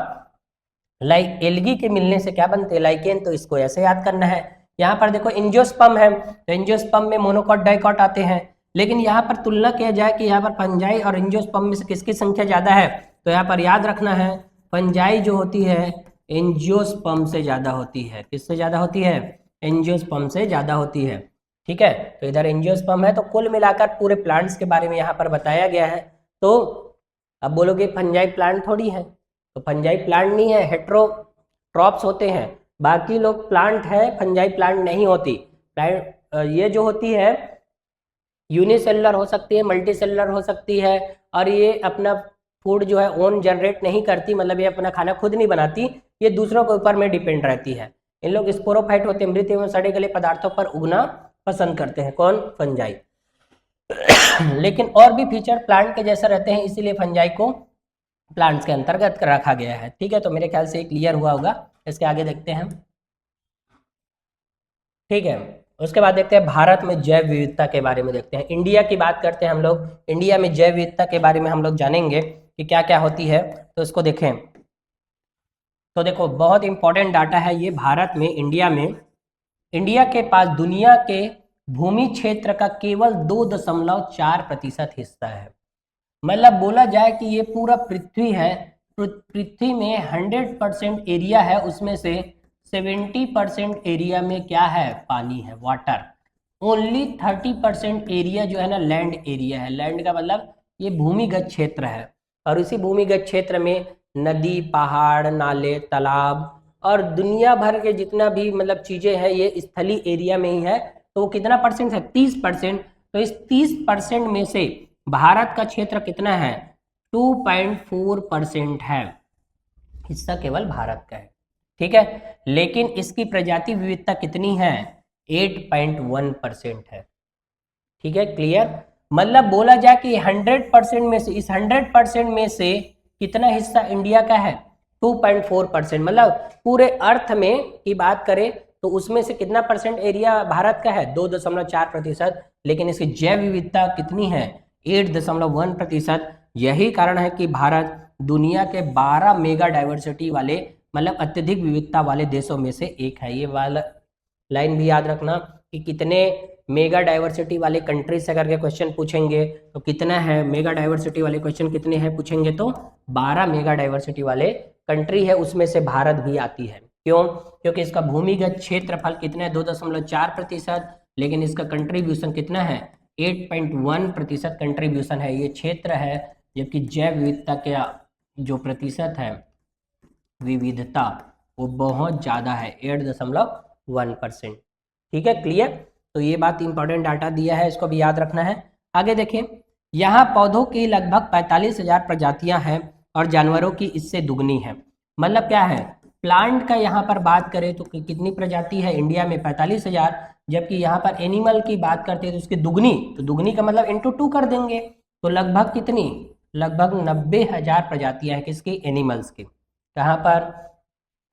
एल्गी के मिलने से क्या बनते हैं, लाइकेन। तो इसको ऐसे याद करना है। यहाँ पर देखो एंजियोस्पर्म है, तो एंजियोस्पर्म में मोनोकॉट डाइकॉट आते हैं, लेकिन यहाँ पर तुलना किया जाए कि यहाँ पर फंजाई और एंजियोस्पर्म में से किसकी संख्या ज्यादा है, तो यहाँ पर याद रखना है फंजाई जो होती है एंजियोस्पर्म से ज्यादा होती है। किससे ज्यादा होती है, एंजियोस्पर्म से ज्यादा होती है। ठीक है, तो इधर एंजियोस्पर्म है। तो कुल मिलाकर पूरे प्लांट्स के बारे में यहाँ पर बताया गया है। तो अब बोलोगे फंजाई प्लांट थोड़ी है, तो फंजाई प्लांट नहीं है, हेट्रोट्रॉप्स होते हैं। बाकी लोग प्लांट है, फंजाई प्लांट नहीं होती। प्लांट ये जो होती है यूनिसेलुलर हो सकती है, मल्टी सेलुलर हो सकती है, और ये अपना फूड जो है ओन जनरेट नहीं करती, मतलब ये अपना खाना खुद नहीं बनाती, ये दूसरों के ऊपर में डिपेंड रहती है। इन लोग स्पोरोफाइट होते हैं, मृत एवं सड़े गले पदार्थों पर उगना पसंद करते हैं, कौन, फंजाई। लेकिन और भी फीचर प्लांट के जैसा रहते हैं, इसीलिए फंजाई को प्लांट्स के अंतर्गत रखा गया है। ठीक है, तो मेरे ख्याल से क्लियर हुआ होगा। इसके आगे देखते हैं। ठीक है, उसके बाद देखते हैं भारत में जैव विविधता के बारे में देखते हैं। इंडिया की बात करते हैं हम लोग, इंडिया में जैव विविधता के बारे में हम लोग जानेंगे कि क्या क्या होती है। तो इसको देखें, तो देखो बहुत इंपॉर्टेंट डाटा है ये। भारत में, इंडिया के पास दुनिया के भूमि क्षेत्र का केवल 2.4% हिस्सा है। मतलब बोला जाए कि ये पूरा पृथ्वी है, पृथ्वी में 100% एरिया है, उसमें से 70% एरिया में क्या है, पानी है, वाटर। ओनली 30% एरिया जो है ना लैंड एरिया है। लैंड का मतलब ये भूमिगत क्षेत्र है, और इसी भूमिगत क्षेत्र में नदी, पहाड़, नाले, तालाब और दुनिया भर के जितना भी मतलब चीजें हैं ये स्थलीय एरिया में ही है। तो वो कितना परसेंट है, 30%। तो इस 30% में से भारत का क्षेत्र कितना है, 2.4% है, हिस्सा केवल भारत का है। ठीक है, लेकिन इसकी प्रजाति विविधता कितनी है, 8.1% है। ठीक है, क्लियर। मतलब बोला जाए कि 100% में से, इस 100% में से कितना हिस्सा इंडिया का है, 2.4%। मतलब पूरे अर्थ में की बात करें तो उसमें से कितना परसेंट एरिया भारत का है, 2.4%। लेकिन इसकी जैव विविधता कितनी है, 8.1%। यही कारण है कि भारत दुनिया के 12 मेगा डाइवर्सिटी वाले, मतलब अत्यधिक विविधता वाले देशों में से एक है। ये वाला लाइन भी याद रखना कि कितने मेगा डाइवर्सिटी वाले कंट्री से अगर के क्वेश्चन पूछेंगे तो कितना है, मेगा डाइवर्सिटी वाले क्वेश्चन कितने हैं पूछेंगे तो 12 मेगा डाइवर्सिटी वाले कंट्री है, उसमें से भारत भी आती है। क्यों, क्योंकि इसका भूमिगत क्षेत्रफल कितना है, 2.4%, लेकिन इसका कंट्रीब्यूशन कितना है, 8.1% कंट्रीब्यूशन है, ये क्षेत्र है। जबकि जैव विविधता का जो प्रतिशत है, विविधता, वो बहुत ज़्यादा है, 8.1%। ठीक है, क्लियर। तो ये बात इंपॉर्टेंट डाटा दिया है, इसको भी याद रखना है। आगे देखें, यहाँ पौधों की लगभग 45,000 प्रजातियां हैं और जानवरों की इससे दुगनी है। मतलब क्या है, प्लांट का यहाँ पर बात करें तो कितनी प्रजाति है इंडिया में, 45,000। जबकि यहाँ पर एनिमल की बात करते हैं तो उसकी दुगनी, तो दुगनी का मतलब इंटू 2 कर देंगे, तो लगभग कितनी, लगभग 90,000 प्रजातियां हैं किसकी, एनिमल्स की, कहाँ पर,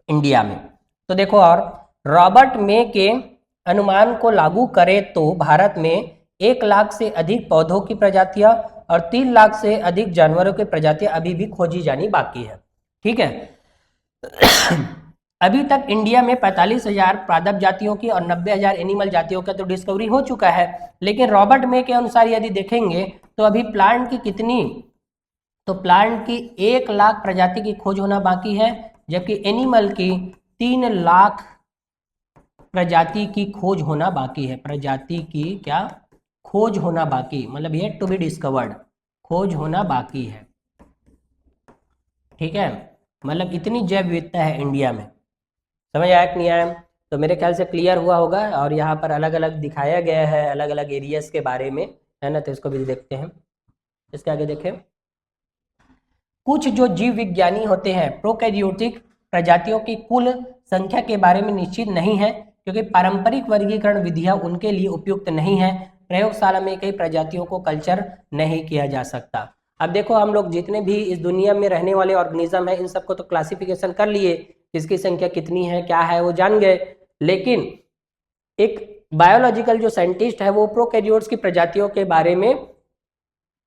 इंडिया में। तो देखो, और रॉबर्ट मे के अनुमान को लागू करें तो भारत में 1 लाख से अधिक पौधों की प्रजातियां और 3 लाख से अधिक जानवरों की प्रजातियां अभी भी खोजी जानी बाकी है। ठीक है, अभी तक इंडिया में 45,000 पादप जातियों की और 90,000 एनिमल जातियों का तो डिस्कवरी हो चुका है। लेकिन रॉबर्ट मे के अनुसार यदि देखेंगे तो अभी प्लांट की कितनी, तो प्लांट की 1 लाख प्रजाति की खोज होना बाकी है, जबकि एनिमल की 3 लाख प्रजाति की खोज होना बाकी है। प्रजाति की क्या, खोज होना बाकी, मतलब ये टू बी डिस्कवर्ड, खोज होना बाकी है। ठीक है, मतलब इतनी जैव विविधता है इंडिया में। समझ आया कि नहीं आया? तो मेरे ख्याल से क्लियर हुआ होगा। और यहाँ पर अलग अलग दिखाया गया है अलग अलग एरियाज के बारे में, है ना। तो इसको भी देखते हैं। इसके आगे देखें, कुछ जो जीव विज्ञानी होते हैं प्रोकैरियोटिक प्रजातियों की कुल संख्या के बारे में निश्चित नहीं है, क्योंकि पारंपरिक वर्गीकरण विधियां उनके लिए उपयुक्त नहीं है। प्रयोगशाला में कई प्रजातियों को कल्चर नहीं किया जा सकता। अब देखो, हम लोग जितने भी इस दुनिया में रहने वाले ऑर्गेनिज्म है इन सबको तो क्लासिफिकेशन कर लिए, किसकी संख्या कितनी है क्या है वो जान गए, लेकिन एक बायोलॉजिकल जो साइंटिस्ट है वो प्रोकैरियोट्स की प्रजातियों के बारे में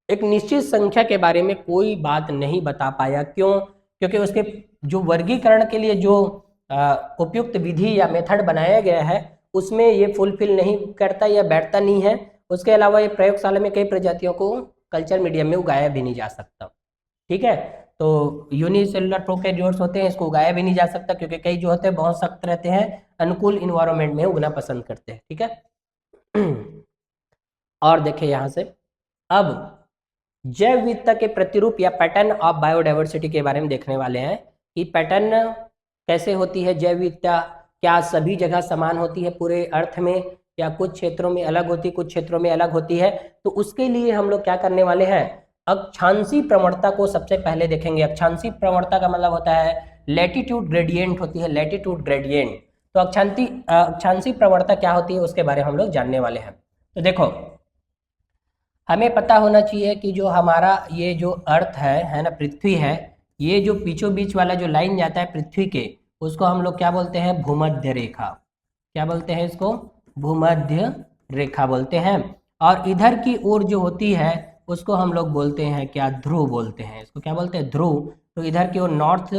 एक निश्चित संख्या के बारे में कोई बात नहीं बता पाया। क्यों? क्योंकि उसके जो वर्गीकरण के लिए जो उपयुक्त विधि या मेथड बनाया गया है उसमें ये फुलफिल नहीं करता या बैठता नहीं है। उसके अलावा ये प्रयोगशाला में कई प्रजातियों को कल्चर मीडियम में उगाया भी नहीं जा सकता। ठीक है, तो यूनिसेलुलर प्रोकैरियोट्स होते हैं, इसको उगाया भी नहीं जा सकता क्योंकि कई जो होते हैं बहुत सख्त रहते हैं, अनुकूल इन्वायरमेंट में उगना पसंद करते हैं। ठीक है। और देखिए यहाँ से अब जैव विविधता के प्रतिरूप या पैटर्न ऑफ बायोडाइवर्सिटी के बारे में देखने वाले हैं कि पैटर्न कैसे होती है जैव विविधता, क्या सभी जगह समान होती है पूरे अर्थ में, या कुछ क्षेत्रों में अलग होती है कुछ क्षेत्रों में अलग होती है। तो उसके लिए हम लोग क्या करने वाले हैं, अक्षांशीय प्रवणता को सबसे पहले देखेंगे। अक्षांशीय प्रवणता का मतलब होता है लैटिट्यूड ग्रेडियंट होती है, लैटिट्यूड ग्रेडियंट। तो अक्षांशीय प्रवणता क्या होती है उसके बारे में हम लोग जानने वाले हैं। तो देखो, हमें पता होना चाहिए कि जो हमारा ये जो अर्थ है ना, पृथ्वी है, ये जो बीचों बीच वाला जो लाइन जाता है पृथ्वी के, उसको हम लोग क्या बोलते हैं, भूमध्य रेखा। क्या बोलते हैं इसको? भूमध्य रेखा बोलते हैं। और इधर की ओर जो होती है उसको हम लोग बोलते हैं क्या, ध्रुव बोलते हैं। इसको क्या बोलते हैं, ध्रुव। तो इधर की ओर नॉर्थ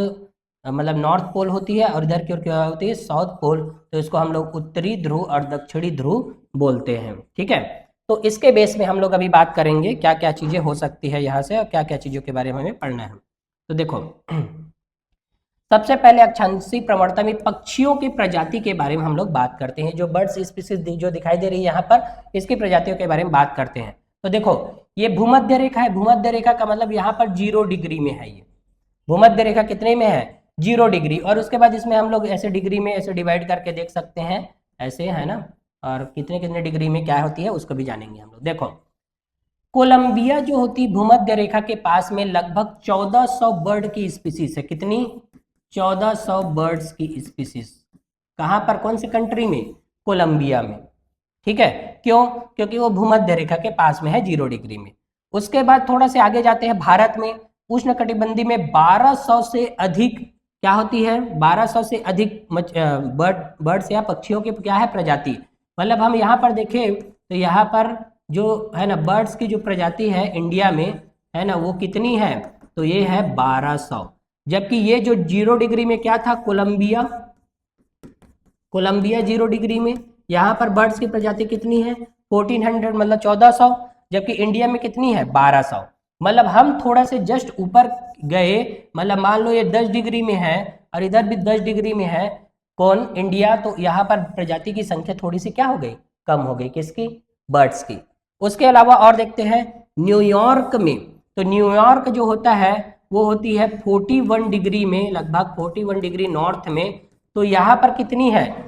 मतलब नॉर्थ पोल होती है और इधर की ओर क्या होती है, साउथ पोल। तो इसको हम लोग उत्तरी ध्रुव और दक्षिणी ध्रुव बोलते हैं। ठीक है, तो इसके बेस में हम लोग अभी बात करेंगे क्या क्या चीजें हो सकती है यहाँ से और क्या क्या चीजों के बारे में हमें पढ़ना है। तो देखो, सबसे पहले अक्षांशीय प्रवणता में पक्षियों की प्रजाति के बारे में हम लोग बात करते हैं। जो बर्ड्स स्पीसीज जो दिखाई दे रही है यहाँ पर, इसकी प्रजातियों के बारे में बात करते हैं। तो देखो, ये भूमध्य रेखा है। भूमध्य रेखा का मतलब यहाँ पर 0 डिग्री में है। ये भूमध्य रेखा कितने में है, 0 डिग्री। और उसके बाद इसमें हम लोग ऐसे डिग्री में ऐसे डिवाइड करके देख सकते हैं, ऐसे, है ना। और कितने कितने डिग्री में क्या होती है उसको भी जानेंगे हम लोग। देखो, कोलंबिया जो होती भूमध्य रेखा के पास में लगभग 1400 बर्ड की स्पीसीज है। कितनी? 1400 बर्ड्स की स्पीसीज। कहां पर, कौन सी कंट्री में? कोलंबिया में। ठीक है, क्यों? क्योंकि वो भूमध्य रेखा के पास में है, 0 डिग्री में। उसके बाद थोड़ा से आगे जाते हैं, भारत में उष्णकटिबंधीय में 1200 से अधिक क्या होती है, 1200 से अधिक बर्ड्स या पक्षियों की क्या है, प्रजाति। मतलब हम यहाँ पर देखें तो यहाँ पर जो है ना बर्ड्स की जो प्रजाति है इंडिया में, है ना, वो कितनी है, तो ये है 1200। जबकि ये जो 0 डिग्री में क्या था, कोलंबिया 0 डिग्री में, यहाँ पर बर्ड्स की प्रजाति कितनी है, 1400 मतलब 1400। जबकि इंडिया में कितनी है, 1200। मतलब हम थोड़ा से जस्ट ऊपर गए। मतलब मान लो ये 10 डिग्री में है और इधर भी 10 डिग्री में है, कौन, इंडिया। तो यहाँ पर प्रजाति की संख्या थोड़ी सी क्या हो गई, कम हो गई। किसकी? बर्ड्स की। उसके अलावा और देखते हैं न्यूयॉर्क में। तो न्यूयॉर्क जो होता है वो होती है 41 डिग्री में, लगभग 41 डिग्री नॉर्थ में। तो यहाँ पर कितनी है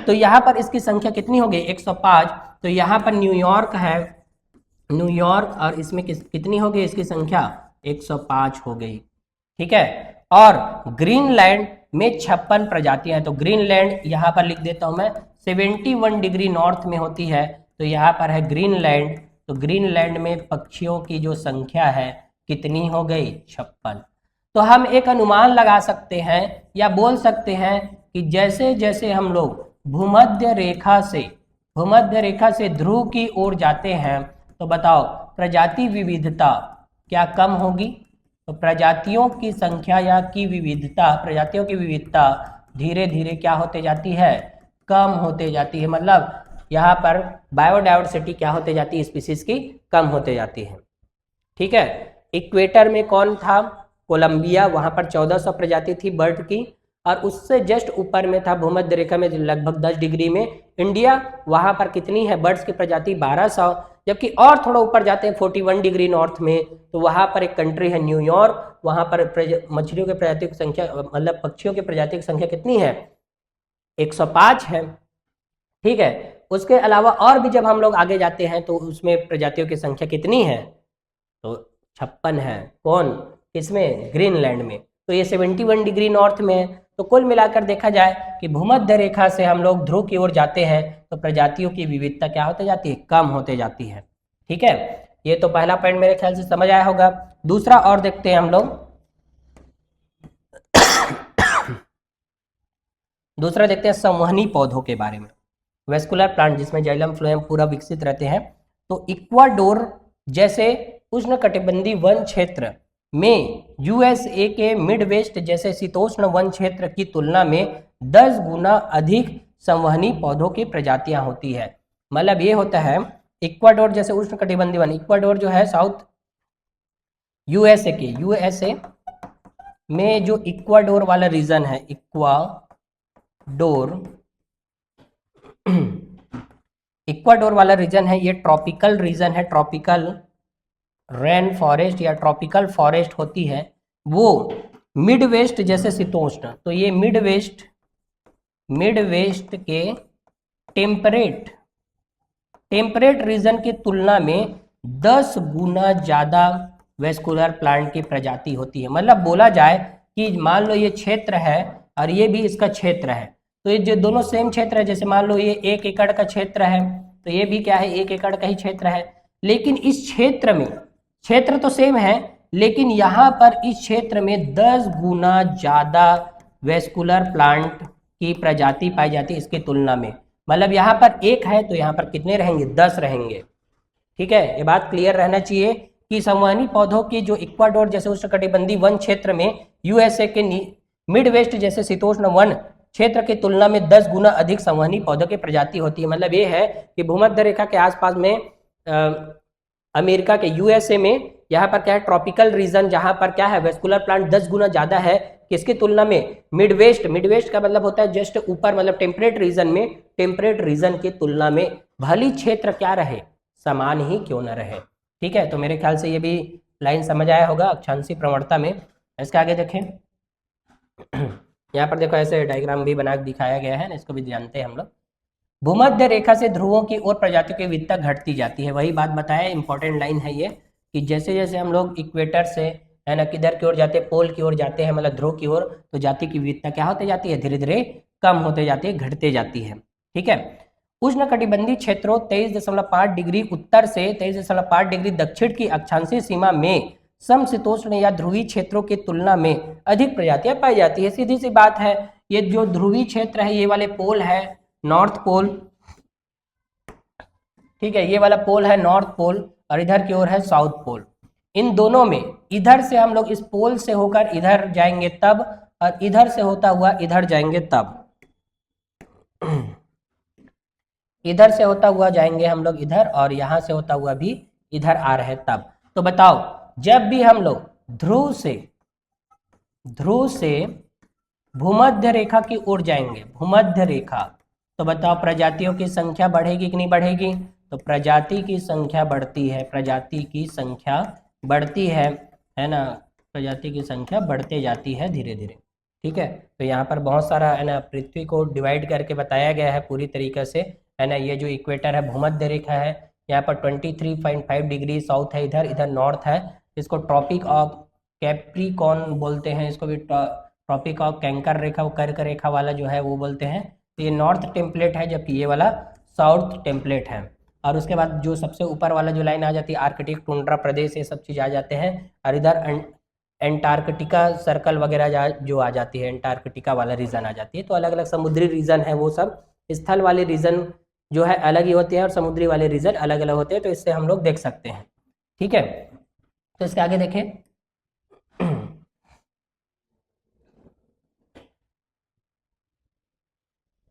तो यहाँ पर इसकी संख्या कितनी हो गई, 105। तो यहाँ पर न्यूयॉर्क है, न्यूयॉर्क, और इसमें कितनी हो गई इसकी संख्या, 105 हो गई। ठीक है, और ग्रीनलैंड में 56 प्रजातियां हैं। तो ग्रीनलैंड यहाँ पर लिख देता हूं मैं, 71 डिग्री नॉर्थ में होती है। तो यहाँ पर है ग्रीनलैंड। तो ग्रीनलैंड में पक्षियों की जो संख्या है कितनी हो गई, 56। तो हम एक अनुमान लगा सकते हैं या बोल सकते हैं कि जैसे जैसे हम लोग भूमध्य रेखा से ध्रुव की ओर जाते हैं, तो बताओ प्रजाति विविधता क्या कम होगी। तो प्रजातियों की संख्या या की विविधता, प्रजातियों की विविधता धीरे धीरे क्या होते जाती है, कम होते जाती है। मतलब यहाँ पर बायोडाइवर्सिटी क्या होते जाती है, स्पीसीज की कम होते जाती है। ठीक है, इक्वेटर में कौन था, कोलंबिया, वहां पर 1400 प्रजाति थी बर्ड की। और उससे जस्ट ऊपर में था भूमध्य रेखा में लगभग 10 डिग्री में इंडिया। वहां पर कितनी है बर्ड्स की प्रजाति 1200। जबकि और थोड़ा ऊपर जाते हैं 41 डिग्री नॉर्थ में, तो वहां पर एक कंट्री है न्यूयॉर्क, वहां पर मछलियों के प्रजातियों की संख्या मतलब पक्षियों की प्रजाति की संख्या कितनी है 105 है। ठीक है, उसके अलावा और भी जब हम लोग आगे जाते हैं तो उसमें प्रजातियों की संख्या कितनी है तो 56 है। कौन, किसमें, ग्रीनलैंड में। तो ये 71 डिग्री नॉर्थ में है। तो कुल मिलाकर देखा जाए कि भूमध्य रेखा से हम लोग ध्रुव की ओर जाते हैं तो प्रजातियों की विविधता क्या होते जाती है, कम होते जाती है। ठीक है, ये तो पहला पॉइंट मेरे ख्याल से समझ आया होगा। दूसरा और देखते हैं हम लोग। दूसरा देखते हैं संवहनी पौधों के बारे में। वेस्कुलर प्लांट जिसमें जाइलम फ्लोएम पूरा विकसित रहते हैं। तो इक्वाडोर जैसे उष्णकटिबंधीय वन क्षेत्र में यूएसए के मिडवेस्ट जैसे शीतोष्ण वन क्षेत्र की तुलना में 10 गुना अधिक संवहनी पौधों की प्रजातियां होती है। मतलब ये होता है इक्वाडोर जैसे उष्णकटिबंधीय वन, इक्वाडोर जो है साउथ यूएसए में जो इक्वाडोर वाला रीजन है, इक्वाडोर वाला रीजन है, ये ट्रॉपिकल रीजन है, ट्रॉपिकल रेन फॉरेस्ट या ट्रॉपिकल फॉरेस्ट होती है वो मिडवेस्ट जैसे शीतोष्ण। तो ये मिडवेस्ट के टेम्परेट रीजन की तुलना में 10 गुना ज़्यादा वेस्कुलर प्लांट की प्रजाति होती है। मतलब बोला जाए कि मान लो ये क्षेत्र है और ये भी इसका क्षेत्र है, तो ये जो दोनों सेम क्षेत्र है, जैसे मान लो ये 1 एकड़ का क्षेत्र है तो ये भी क्या है 1 एकड़ का ही क्षेत्र है, लेकिन इस क्षेत्र में क्षेत्र तो सेम है लेकिन यहाँ पर इस क्षेत्र में 10 गुना ज़्यादा वेस्कुलर प्लांट की प्रजाति पाई जाती है इसकी तुलना में। मतलब यहाँ पर 1 है तो यहाँ पर कितने रहेंगे, 10 रहेंगे। ठीक है, ये बात क्लियर रहना चाहिए कि संवहनी पौधों की जो इक्वाडोर जैसे उष्णकटिबंधीय वन क्षेत्र में यूएसए के मिडवेस्ट जैसे शीतोष्ण वन क्षेत्र की तुलना में 10 गुना अधिक संवहनी पौधों की प्रजाति होती है। मतलब ये है कि भूमध्य रेखा के आसपास में अमेरिका के यूएसए में यहाँ पर क्या है ट्रॉपिकल रीजन, जहाँ पर क्या है वेस्कुलर प्लांट 10 गुना ज्यादा है किसकी तुलना में, मिडवेस्ट का मतलब होता है जस्ट ऊपर, मतलब टेम्परेट रीजन की तुलना में भली क्षेत्र क्या रहे, समान ही क्यों न रहे। ठीक है, तो मेरे ख्याल से ये भी लाइन समझ आया होगा अक्षांशीय प्रवणता में। इसके आगे देखें, यहाँ पर देखो ऐसे डायग्राम भी बना दिखाया गया है ना, इसको भी जानते हैं हम लोग। भूमध्य रेखा से ध्रुवों की ओर प्रजातियों की विविधता घटती जाती है। वही बात बताया, इंपॉर्टेंट लाइन है ये कि जैसे जैसे हम लोग इक्वेटर से है ना किधर की ओर जाते हैं, पोल की ओर जाते हैं, मतलब ध्रुव की ओर, तो जाति की विविधता क्या होती जाती है, धीरे धीरे कम होते जाती है, घटते जाती है। ठीक है, उष्णकटिबंधीय क्षेत्रों 23.5 डिग्री उत्तर से 23.5 डिग्री दक्षिण की अक्षांशीय सीमा में समशीतोष्ण या ध्रुवीय क्षेत्रों की तुलना में अधिक प्रजातियां पाई जाती है। सीधी सी बात है, ये जो ध्रुवीय क्षेत्र है ये वाले पोल है नॉर्थ पोल, ठीक है, ये वाला पोल है नॉर्थ पोल और इधर की ओर है साउथ पोल। इन दोनों में इधर से हम लोग इस पोल से होकर इधर जाएंगे तब, और इधर से होता हुआ इधर जाएंगे तब, इधर से होता हुआ जाएंगे हम लोग इधर, और यहां से होता हुआ भी इधर आ रहे तब। तो बताओ, जब भी हम लोग ध्रुव से भूमध्य रेखा की ओर जाएंगे, भूमध्य रेखा, तो बताओ प्रजातियों की संख्या बढ़ेगी कि नहीं बढ़ेगी, तो प्रजाति की संख्या बढ़ती है, प्रजाति की संख्या बढ़ती है ना, प्रजाति की संख्या बढ़ते जाती है धीरे धीरे। ठीक है, तो यहाँ पर बहुत सारा है ना पृथ्वी को डिवाइड करके बताया गया है पूरी तरीके से, है ना। ये जो इक्वेटर है भूमध्य रेखा है, यहाँ पर 23.5 डिग्री साउथ है, इधर नॉर्थ है। इसको ट्रॉपिक ऑफ कैप्रिकॉर्न बोलते हैं, इसको भी ट्रॉपिक ऑफ कैंकर रेखा, वो कर्क रेखा वाला जो है वो बोलते हैं। तो ये नॉर्थ टेम्पलेट है, जबकि ये वाला साउथ टेम्पलेट है। और उसके बाद जो सबसे ऊपर वाला जो लाइन आ जाती है आर्कटिक टुंड्रा प्रदेश, ये सब चीज़ आ जाते हैं। और इधर एंटार्कटिका सर्कल वगैरह जो आ जाती है, एंटार्कटिका वाला रीजन आ जाती है। तो अलग अलग समुद्री रीजन है, वो सब स्थल वाले रीजन जो है अलग ही होते हैं और समुद्री वाले रीजन अलग अलग होते हैं। तो इससे हम लोग देख सकते हैं। ठीक है, तो इसके आगे देखें,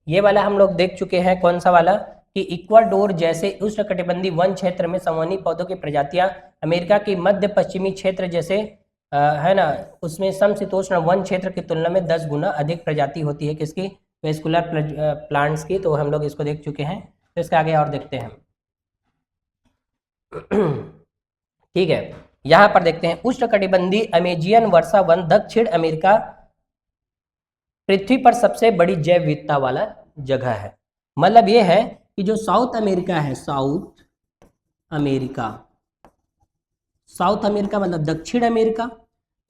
ये वाला हम लोग देख चुके हैं, कौन सा वाला, कि इक्वाडोर जैसे उष्णकटिबंधीय वन क्षेत्र में संवहनी पौधों की प्रजातियां अमेरिका की मध्य पश्चिमी क्षेत्र जैसे है ना, उसमें समशीतोष्ण वन क्षेत्र की तुलना में 10 गुना अधिक प्रजाति होती है किसकी, वेस्कुलर प्लांट्स की। तो हम लोग इसको देख चुके हैं, तो इसके आगे और देखते हैं। ठीक है, यहां पर देखते हैं उष्णकटिबंधीय अमेजियन वर्षा वन दक्षिण अमेरिका पृथ्वी पर सबसे बड़ी जैव विविधता वाला जगह है। मतलब ये है कि जो साउथ अमेरिका है, साउथ अमेरिका, साउथ अमेरिका मतलब दक्षिण अमेरिका,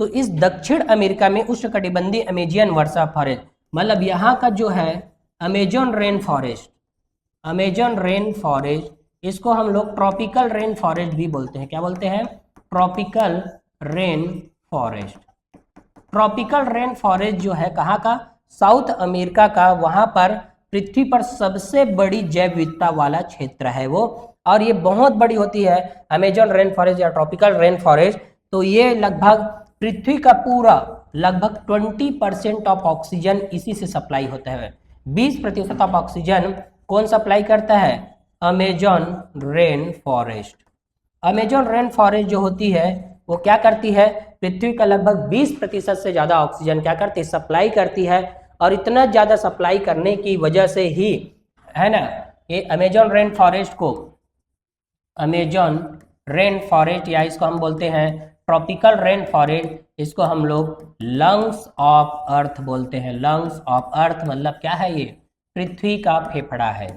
तो इस दक्षिण अमेरिका में उष्णकटिबंधीय अमेजियन वर्षा फॉरेस्ट, मतलब यहाँ का जो है Amazon rain forest, Amazon rain forest, इसको हम लोग ट्रॉपिकल रेन फॉरेस्ट भी बोलते हैं। क्या बोलते हैं? Tropical rain forest. Tropical rain forest जो है कहाँ का? साउथ अमेरिका का। वहां पर पृथ्वी पर सबसे बड़ी जैव विविधता वाला क्षेत्र है वो, और ये बहुत बड़ी होती है अमेजन रेन फॉरेस्ट या ट्रॉपिकल रेन फॉरेस्ट। तो ये लगभग पृथ्वी का पूरा लगभग 20% ऑफ ऑक्सीजन इसी से सप्लाई होता है। 20% ऑफ ऑक्सीजन कौन सप्लाई करता है? Amazon rain forest. Amazon rain forest जो होती है वो क्या करती है? पृथ्वी का लगभग 20% से ज्यादा ऑक्सीजन क्या करती है? सप्लाई करती है। और इतना ज्यादा सप्लाई करने की वजह से ही है ना, ये अमेजन रेन फॉरेस्ट को अमेजन रेन फॉरेस्ट, या इसको हम बोलते हैं ट्रॉपिकल रेन फॉरेस्ट, इसको हम लोग लंग्स ऑफ अर्थ बोलते हैं। लंग्स ऑफ अर्थ मतलब क्या है? ये पृथ्वी का फेफड़ा है।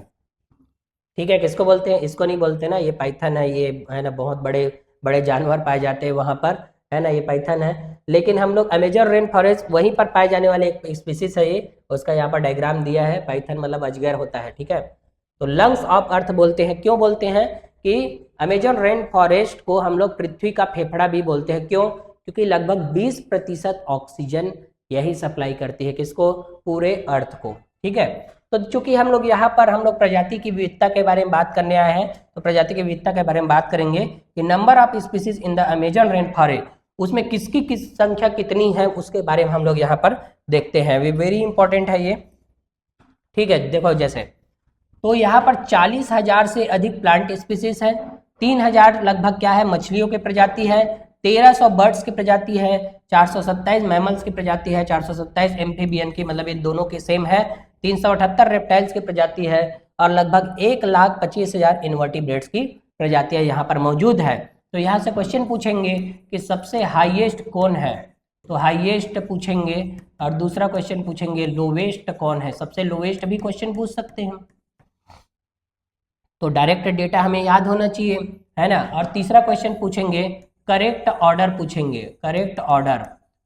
ठीक है, किसको बोलते हैं? इसको नहीं बोलते ना, ये पाइथन है, ये है ना, बहुत बड़े बड़े जानवर पाए जाते हैं वहां पर, है ना, ये पाइथन है। लेकिन हम लोग अमेजन रेन फॉरेस्ट वहीं पर पाए जाने वाले एक स्पीसीज है ये, उसका यहाँ पर डायग्राम दिया है। पाइथन मतलब अजगर होता है। ठीक है, तो लंग्स ऑफ अर्थ बोलते हैं। क्यों बोलते हैं कि अमेजन रेन फॉरेस्ट को हम लोग पृथ्वी का फेफड़ा भी बोलते हैं? क्यों? क्योंकि लगभग 20% ऑक्सीजन यही सप्लाई करती है। किसको? पूरे अर्थ को। ठीक है, तो चूंकि हम लोग यहाँ पर हम लोग प्रजाति की विविधता के बारे में बात करने आए हैं, तो प्रजाति की विविधता के बारे में बात करेंगे कि number of species in the Amazon rain forest, उसमें किसकी किस संख्या कितनी है उसके बारे में हम लोग यहाँ पर देखते हैं। वेरी इंपॉर्टेंट है ये। ठीक है, देखो जैसे तो यहाँ पर 40,000 से अधिक प्लांट स्पीसीज है, 3,000 लगभग क्या है मछलियों की प्रजाति है, 1300 बर्ड्स की प्रजाति है, 427 मैमल्स की प्रजाति है, 427 एम्फीबियन की, मतलब ये दोनों के सेम है, 378 रेप्टाइल्स की प्रजाति है, और लगभग 1,25,000 इन्वर्टिब्रेट्स की प्रजातियां यहाँ पर मौजूद है। तो यहाँ से क्वेश्चन पूछेंगे कि सबसे हाईएस्ट कौन है, तो हाईएस्ट पूछेंगे, और दूसरा क्वेश्चन पूछेंगे लोवेस्ट कौन है। सबसे लोवेस्ट भी क्वेश्चन पूछ सकते हैं, तो डायरेक्ट डेटा हमें याद होना चाहिए, है ना। और तीसरा क्वेश्चन पूछेंगे करेक्ट ऑर्डर पूछेंगे, करेक्ट ऑर्डर।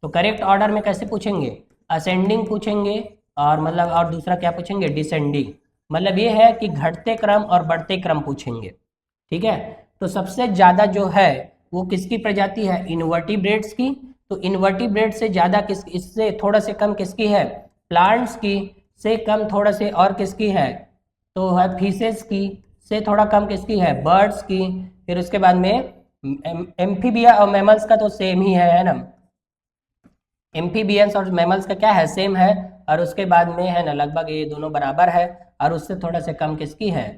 तो करेक्ट ऑर्डर में कैसे पूछेंगे? असेंडिंग पूछेंगे, और मतलब और दूसरा क्या पूछेंगे? डिसेंडिंग। मतलब ये है कि घटते क्रम और बढ़ते क्रम पूछेंगे। ठीक है, तो सबसे ज्यादा जो है वो किसकी प्रजाति है? इन्वर्टिब्रेट्स की। तो इन्वर्टिब्रेट से ज्यादा किस, इससे थोड़ा से कम किसकी है? प्लांट्स की। से कम थोड़ा से और किसकी है? तो है फिशेस की। से थोड़ा कम किसकी है? बर्ड्स की। फिर उसके बाद में एम्फीबिया और मैमल्स का तो सेम ही है ना, एम्फीबियंस और मैमल्स का क्या है? सेम है। और उसके बाद में है ना लगभग ये दोनों बराबर है, और उससे थोड़ा से कम किसकी है?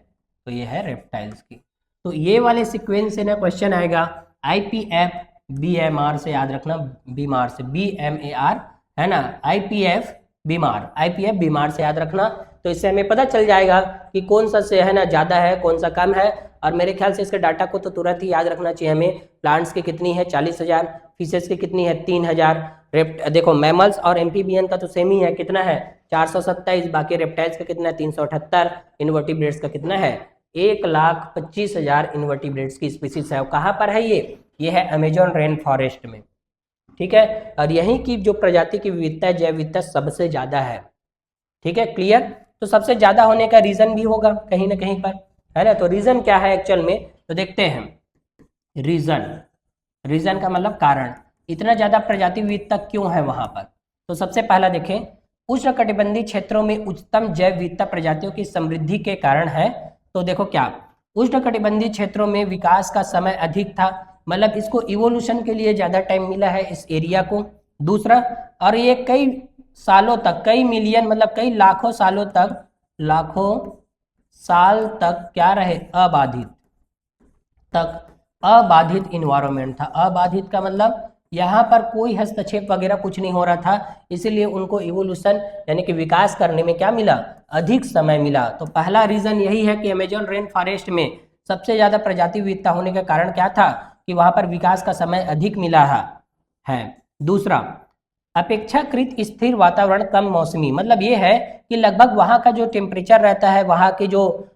तो ये है रेप्टाइल्स की। तो ये वाले सीक्वेंस से ना क्वेश्चन आएगा IPF BMR से, याद रखना, बीमार से, BMAR, है ना, IPF बीमार, IPF बीमार से याद रखना। तो इससे हमें पता चल जाएगा कि कौन सा से है ना ज़्यादा है, कौन सा कम है। और मेरे ख्याल से इसके डाटा को तो तुरंत ही याद रखना चाहिए हमें। प्लांट्स की कितनी है? 40,000। फिशेस की कितनी है? 3,000। देखो मैमल्स और एम्फीबियन का तो सेम ही है, कितना है? 427। बाकी रेप्टाइल्स का कितना है? 378। इन्वर्टिब्रेट्स का कितना है? 1,25,000 इन्वर्टिब्रेट्स की स्पीसीज है। कहाँ पर है ये है अमेजन रेन फॉरेस्ट में। ठीक है, और यहीं की जो प्रजाति की विविधता है, जैव विविधता सबसे ज्यादा है। ठीक है, क्लियर। तो सबसे ज्यादा होने का रीजन भी होगा कहीं ना कहीं पर, है ना। तो रीजन क्या है एक्चुअल में, तो देखते हैं। रीजन का मतलब कारण, इतना ज्यादा प्रजाति विविधता क्यों है वहां पर। तो सबसे पहला देखें, उष्णकटिबंधीय क्षेत्रों में उच्चतम जैव विविधता प्रजातियों की समृद्धि के कारण है। तो देखो क्या, उष्णकटिबंधीय क्षेत्रों में विकास का समय अधिक था, मतलब इसको इवोल्यूशन के लिए ज्यादा टाइम मिला है इस एरिया को। दूसरा, और ये कई सालों तक, कई मिलियन मतलब कई लाखों सालों तक, लाखों साल तक क्या रहे? अबाधित इन्वायरमेंट था। अबाधित का मतलब यहाँ पर कोई हस्तक्षेप वगैरह कुछ नहीं हो रहा था, इसीलिए उनको इवोल्यूशन यानी कि विकास करने में क्या मिला, अधिक समय मिला। तो पहला रीजन यही है कि अमेजन रेन फॉरेस्ट में सबसे ज्यादा प्रजाति विविधता होने का कारण क्या था कि वहां पर विकास का समय अधिक मिला है। दूसरा, अपेक्षाकृत स्थिर वातावरण कम मौसमी, मतलब ये है कि लगभग वहाँ का जो टेम्परेचर रहता है, वहाँ की जो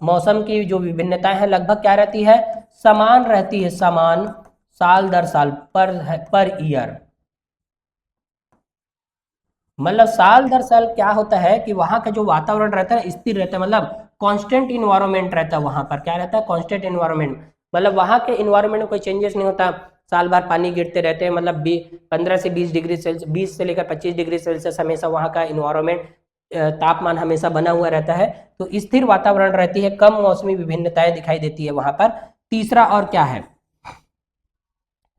मौसम की जो विभिन्नताएं हैं लगभग क्या रहती है, समान रहती है, समान साल दर साल पर ईयर। मतलब साल दर साल क्या होता है कि वहाँ का जो वातावरण रहता है स्थिर रहता है, मतलब कांस्टेंट इन्वायरमेंट रहता है वहाँ पर, क्या रहता है, कांस्टेंट इन्वायरमेंट, मतलब वहाँ के इन्वायरमेंट में कोई चेंजेस नहीं होता, साल भर पानी गिरते रहते हैं, मतलब 15 से 20 डिग्री सेल्सियस, 20 से लेकर 25 डिग्री सेल्सियस हमेशा वहाँ का इन्वायरमेंट तापमान हमेशा बना हुआ रहता है। तो स्थिर वातावरण रहती है, कम मौसमी विभिन्नताएं दिखाई देती है वहां पर। तीसरा और क्या है,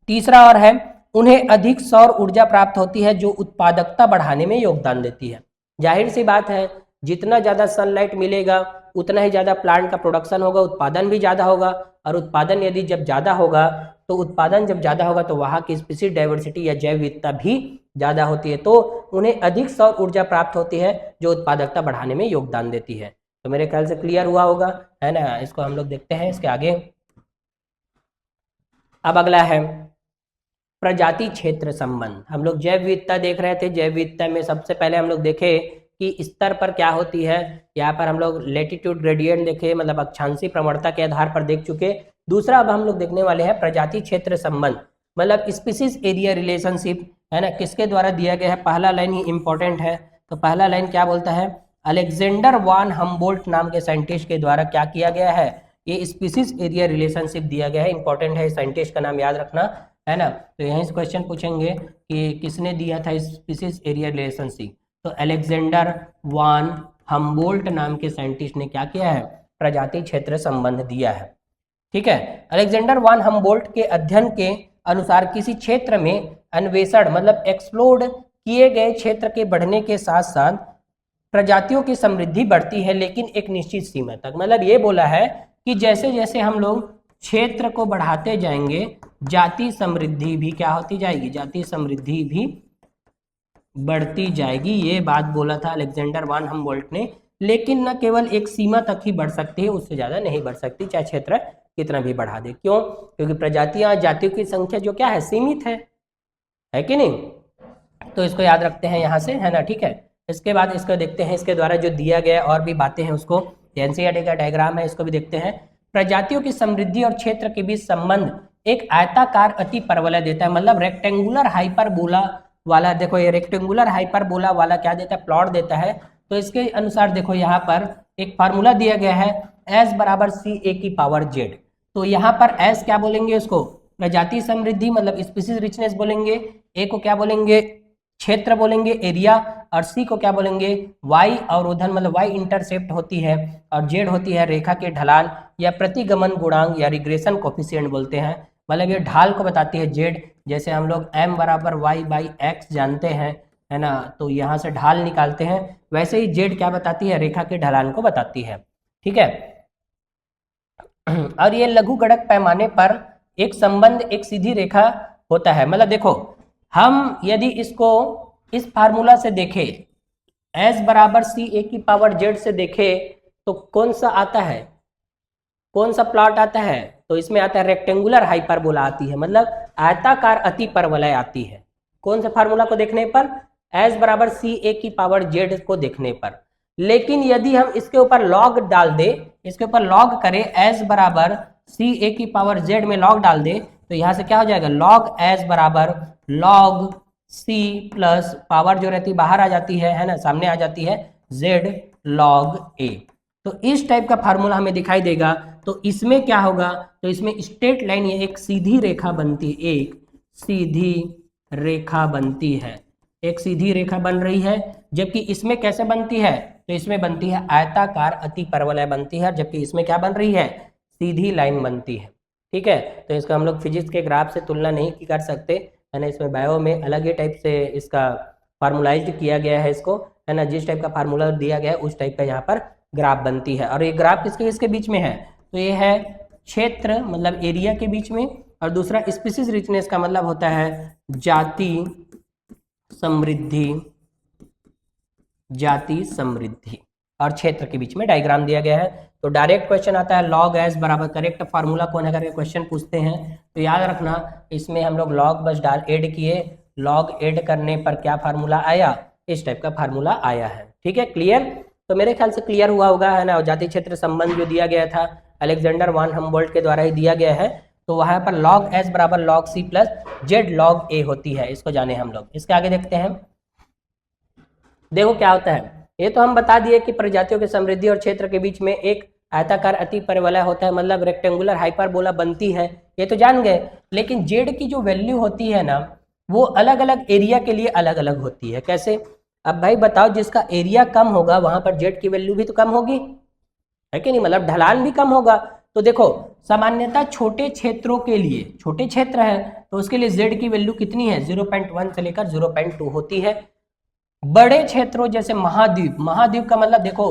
तीसरा और है उन्हें अधिक सौर ऊर्जा प्राप्त होती है जो उत्पादकता बढ़ाने में योगदान देती है। जाहिर सी बात है, जितना ज्यादा सनलाइट मिलेगा उतना ही ज्यादा प्लांट का प्रोडक्शन होगा, उत्पादन भी ज्यादा होगा, और उत्पादन यदि जब ज्यादा होगा तो उत्पादन जब ज्यादा होगा तो वहाँ की स्पीसीज डाइवर्सिटी या जैव विविधता भी ज्यादा होती है, तो उन्हें अधिक सौर ऊर्जा प्राप्त होती है जो उत्पादकता बढ़ाने में योगदान देती है। तो मेरे ख्याल से क्लियर हुआ होगा, है ना। इसको हम लोग देखते हैं इसके आगे। अब अगला है प्रजाति क्षेत्र संबंध। हम लोग जैव विविधता देख रहे थे, जैव विविधता में सबसे पहले हम लोग देखे कि स्तर पर क्या होती है, यहाँ पर हम लोग लेटीट्यूड ग्रेडियंट देखे, मतलब अक्षांशीय प्रवणता के आधार पर देख चुके। दूसरा अब हम लोग देखने वाले हैं प्रजाति क्षेत्र संबंध, मतलब स्पीसीज एरिया रिलेशनशिप, है ना, किसके द्वारा दिया गया है। पहला लाइन ही इंपॉर्टेंट है, तो पहला लाइन क्या बोलता है, अलेक्जेंडर वान हम्बोल्ट नाम के साइंटिस्ट के द्वारा क्या किया गया है, ये स्पीसीज एरिया रिलेशनशिप दिया गया है। इंपॉर्टेंट है, साइंटिस्ट का नाम याद रखना, है ना। तो यहीं से क्वेश्चन पूछेंगे कि किसने दिया था स्पीसीज एरिया रिलेशनशिप, तो अलेक्जेंडर वान हम्बोल्ट नाम के साइंटिस्ट ने क्या किया है, प्रजाति क्षेत्र संबंध दिया है। ठीक है, अलेक्जेंडर वान हम्बोल्ट के अध्ययन के अनुसार किसी क्षेत्र में अन्वेषण मतलब एक्सप्लोर किए गए क्षेत्र के बढ़ने के साथ साथ प्रजातियों की समृद्धि बढ़ती है, लेकिन एक निश्चित सीमा तक। मतलब ये बोला है कि जैसे जैसे हम लोग क्षेत्र को बढ़ाते जाएंगे जाति समृद्धि भी क्या होती जाएगी, जाति समृद्धि भी बढ़ती जाएगी। ये बात बोला था अलेक्जेंडर वान हम्बोल्ट ने, लेकिन न केवल एक सीमा तक ही बढ़ सकती है, उससे ज्यादा नहीं बढ़ सकती, चाहे क्षेत्र कितना भी बढ़ा दे। क्यों, क्योंकि प्रजातियां, जातियों की संख्या जो क्या है, सीमित है कि नहीं। तो इसको याद रखते हैं यहाँ से, है ना। ठीक है, इसके बाद इसको देखते हैं, इसके द्वारा जो दिया गया और भी बातें हैं उसको, एनसीईआरटी का डायग्राम है, इसको भी देखते हैं। प्रजातियों की समृद्धि और क्षेत्र के बीच संबंध एक आयताकार अति परवलय देता है, मतलब रेक्टेंगुलर हाइपरबोला वाला, देखो ये रेक्टेंगुलर हाइपरबोला वाला क्या देता है, प्लॉट देता है। तो इसके अनुसार देखो यहाँ पर एक फार्मूला दिया गया है, एस बराबर सी ए की पावर जेड। तो यहाँ पर एस क्या बोलेंगे, उसको प्रजाति समृद्धि मतलब स्पीसीज रिचनेस बोलेंगे, ए को क्या बोलेंगे, क्षेत्र बोलेंगे, एरिया, और सी को क्या बोलेंगे, वाई अवरोधन मतलब वाई इंटरसेप्ट होती है, और जेड होती है रेखा के ढलान या प्रतिगमन गुणांक या रिग्रेशन कोफिशिएंट बोलते हैं, मतलब ये ढाल को बताती है जेड। जैसे हम लोग m बराबर वाई बाई एक्स जानते हैं, है ना, तो यहाँ से ढाल निकालते हैं, वैसे ही जेड क्या बताती है, रेखा के ढलान को बताती है। ठीक है, और ये लघु गणक पैमाने पर एक संबंध एक सीधी रेखा होता है। मतलब देखो हम यदि इसको इस फार्मूला से देखें, एस बराबर सी ए की पावर जेड से देखें, तो कौन सा आता है, कौन सा प्लॉट आता है, तो इसमें आता है रेक्टेंगुलर हाइपरबोला आती है, मतलब आयताकार अति परवलय आती है। कौन से फार्मूला को देखने पर, एस बराबर सी ए की पावर जेड को देखने पर। लेकिन यदि हम इसके ऊपर लॉग डाल दे, इसके ऊपर लॉग करें, एस बराबर सी ए की पावर जेड में लॉग डाल दे, तो यहां से क्या हो जाएगा, लॉग एस बराबर लॉग सी प्लस पावर जो रहती है बाहर आ जाती है ना, सामने आ जाती है, जेड लॉग ए। तो इस टाइप का फार्मूला हमें दिखाई देगा। तो इसमें क्या होगा, तो इसमें स्ट्रेट लाइन ये एक सीधी रेखा बनती है, एक सीधी रेखा बनती है, एक सीधी रेखा बन रही है। जबकि इसमें कैसे बनती है, तो इसमें बनती है आयताकार अति परवलय बनती है, जबकि इसमें क्या बन रही है, सीधी लाइन बनती है। ठीक है, तो इसका हम लोग फिजिक्स के ग्राफ से तुलना नहीं कर सकते, है ना। इसमें बायो में अलग ही टाइप से इसका फार्मूलाइज्ड किया गया है इसको, है ना। जिस टाइप का फार्मूला दिया गया है उस टाइप का यहाँ पर ग्राफ बनती है। और ये ग्राफ किसके बीच में है, तो ये है क्षेत्र मतलब एरिया के बीच में, और दूसरा स्पीसीज रिचनेस का मतलब होता है जाति समृद्धि, जाति समृद्धि। और क्षेत्र के बीच में डायग्राम दिया गया है। तो डायरेक्ट क्वेश्चन आता है log s बराबर करेक्ट फार्मूला कौन है करके क्वेश्चन पूछते हैं, तो याद रखना इसमें हम लोग log बस ऐड किए, log ऐड करने पर क्या फार्मूला आया, इस टाइप का फार्मूला आया है। ठीक है, क्लियर? तो मेरे ख्याल से क्लियर हुआ होगा, है ना। जाति क्षेत्र संबंध जो दिया गया था अलेक्जेंडर वान हम्बोल्ट के द्वारा ही दिया गया है, तो वहां पर log s बराबर log c plus z log a होती है, इसको जाने हम लोग। इसके आगे देखते हैं, देखो क्या होता है। ये तो हम बता दिए कि प्रजातियों की समृद्धि और क्षेत्र के बीच में एक आयताकार अति परिवलय होता है, मतलब रेक्टेंगुलर हाइपरबोला बनती है, ये तो जान गए। लेकिन जेड की जो वैल्यू होती है ना, वो अलग अलग एरिया के लिए अलग अलग होती है। कैसे? अब भाई बताओ, जिसका एरिया कम होगा वहां पर जेड की वैल्यू भी तो कम होगी, है कि नहीं, मतलब ढलान भी कम होगा। तो देखो सामान्यतः छोटे क्षेत्रों के लिए, छोटे क्षेत्र है तो उसके लिए जेड की वैल्यू कितनी है, 0.1 से लेकर 0.2 होती है। बड़े क्षेत्रों जैसे महाद्वीप, महाद्वीप का मतलब देखो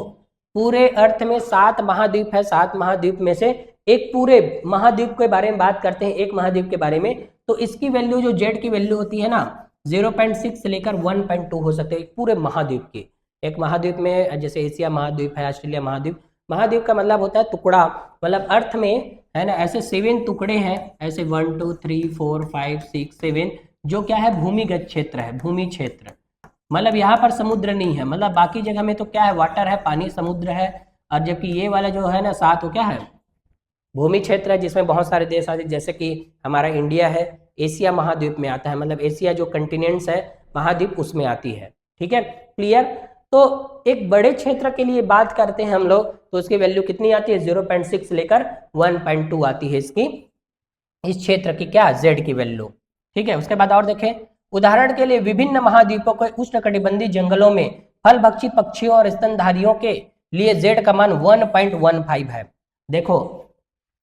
पूरे अर्थ में 7 महाद्वीप है, 7 महाद्वीप में से एक पूरे महाद्वीप के बारे में बात करते हैं, एक महाद्वीप के बारे में, तो इसकी वैल्यू जो जेड की वैल्यू होती है ना 0.6 से लेकर 1.2 हो सकते हैं पूरे महाद्वीप की। एक महाद्वीप में जैसे एशिया महाद्वीप है, ऑस्ट्रेलिया महाद्वीप, महाद्वीप का मतलब होता है टुकड़ा, मतलब अर्थ में, है ना, ऐसे 7 टुकड़े हैं, ऐसे 1 2 3 4 5 6 7, जो क्या है भूमिगत क्षेत्र है, भूमि क्षेत्र, मतलब यहाँ पर समुद्र नहीं है, मतलब बाकी जगह में तो क्या है वाटर है, पानी, समुद्र है, और जबकि ये वाला जो है ना 7 वो क्या है भूमि क्षेत्र है, जिसमें बहुत सारे देश आते हैं, जैसे कि हमारा इंडिया है, एशिया महाद्वीप में आता है, मतलब एशिया जो कंटिनेंट्स है महाद्वीप उसमें आती है। ठीक है, क्लियर? तो एक बड़े क्षेत्र के लिए बात करते हैं हम लोग, तो उसकी वैल्यू कितनी आती है, 0.6 लेकर 1.2 आती है इसकी, इस क्षेत्र की क्या, जेड की वैल्यू। ठीक है, उसके बाद और देखें, उदाहरण के लिए विभिन्न महाद्वीपों के उष्णकटिबंधीय जंगलों में फल भक्षी पक्षियों और स्तनधारियों के लिए जेड का मान 1.15 है। देखो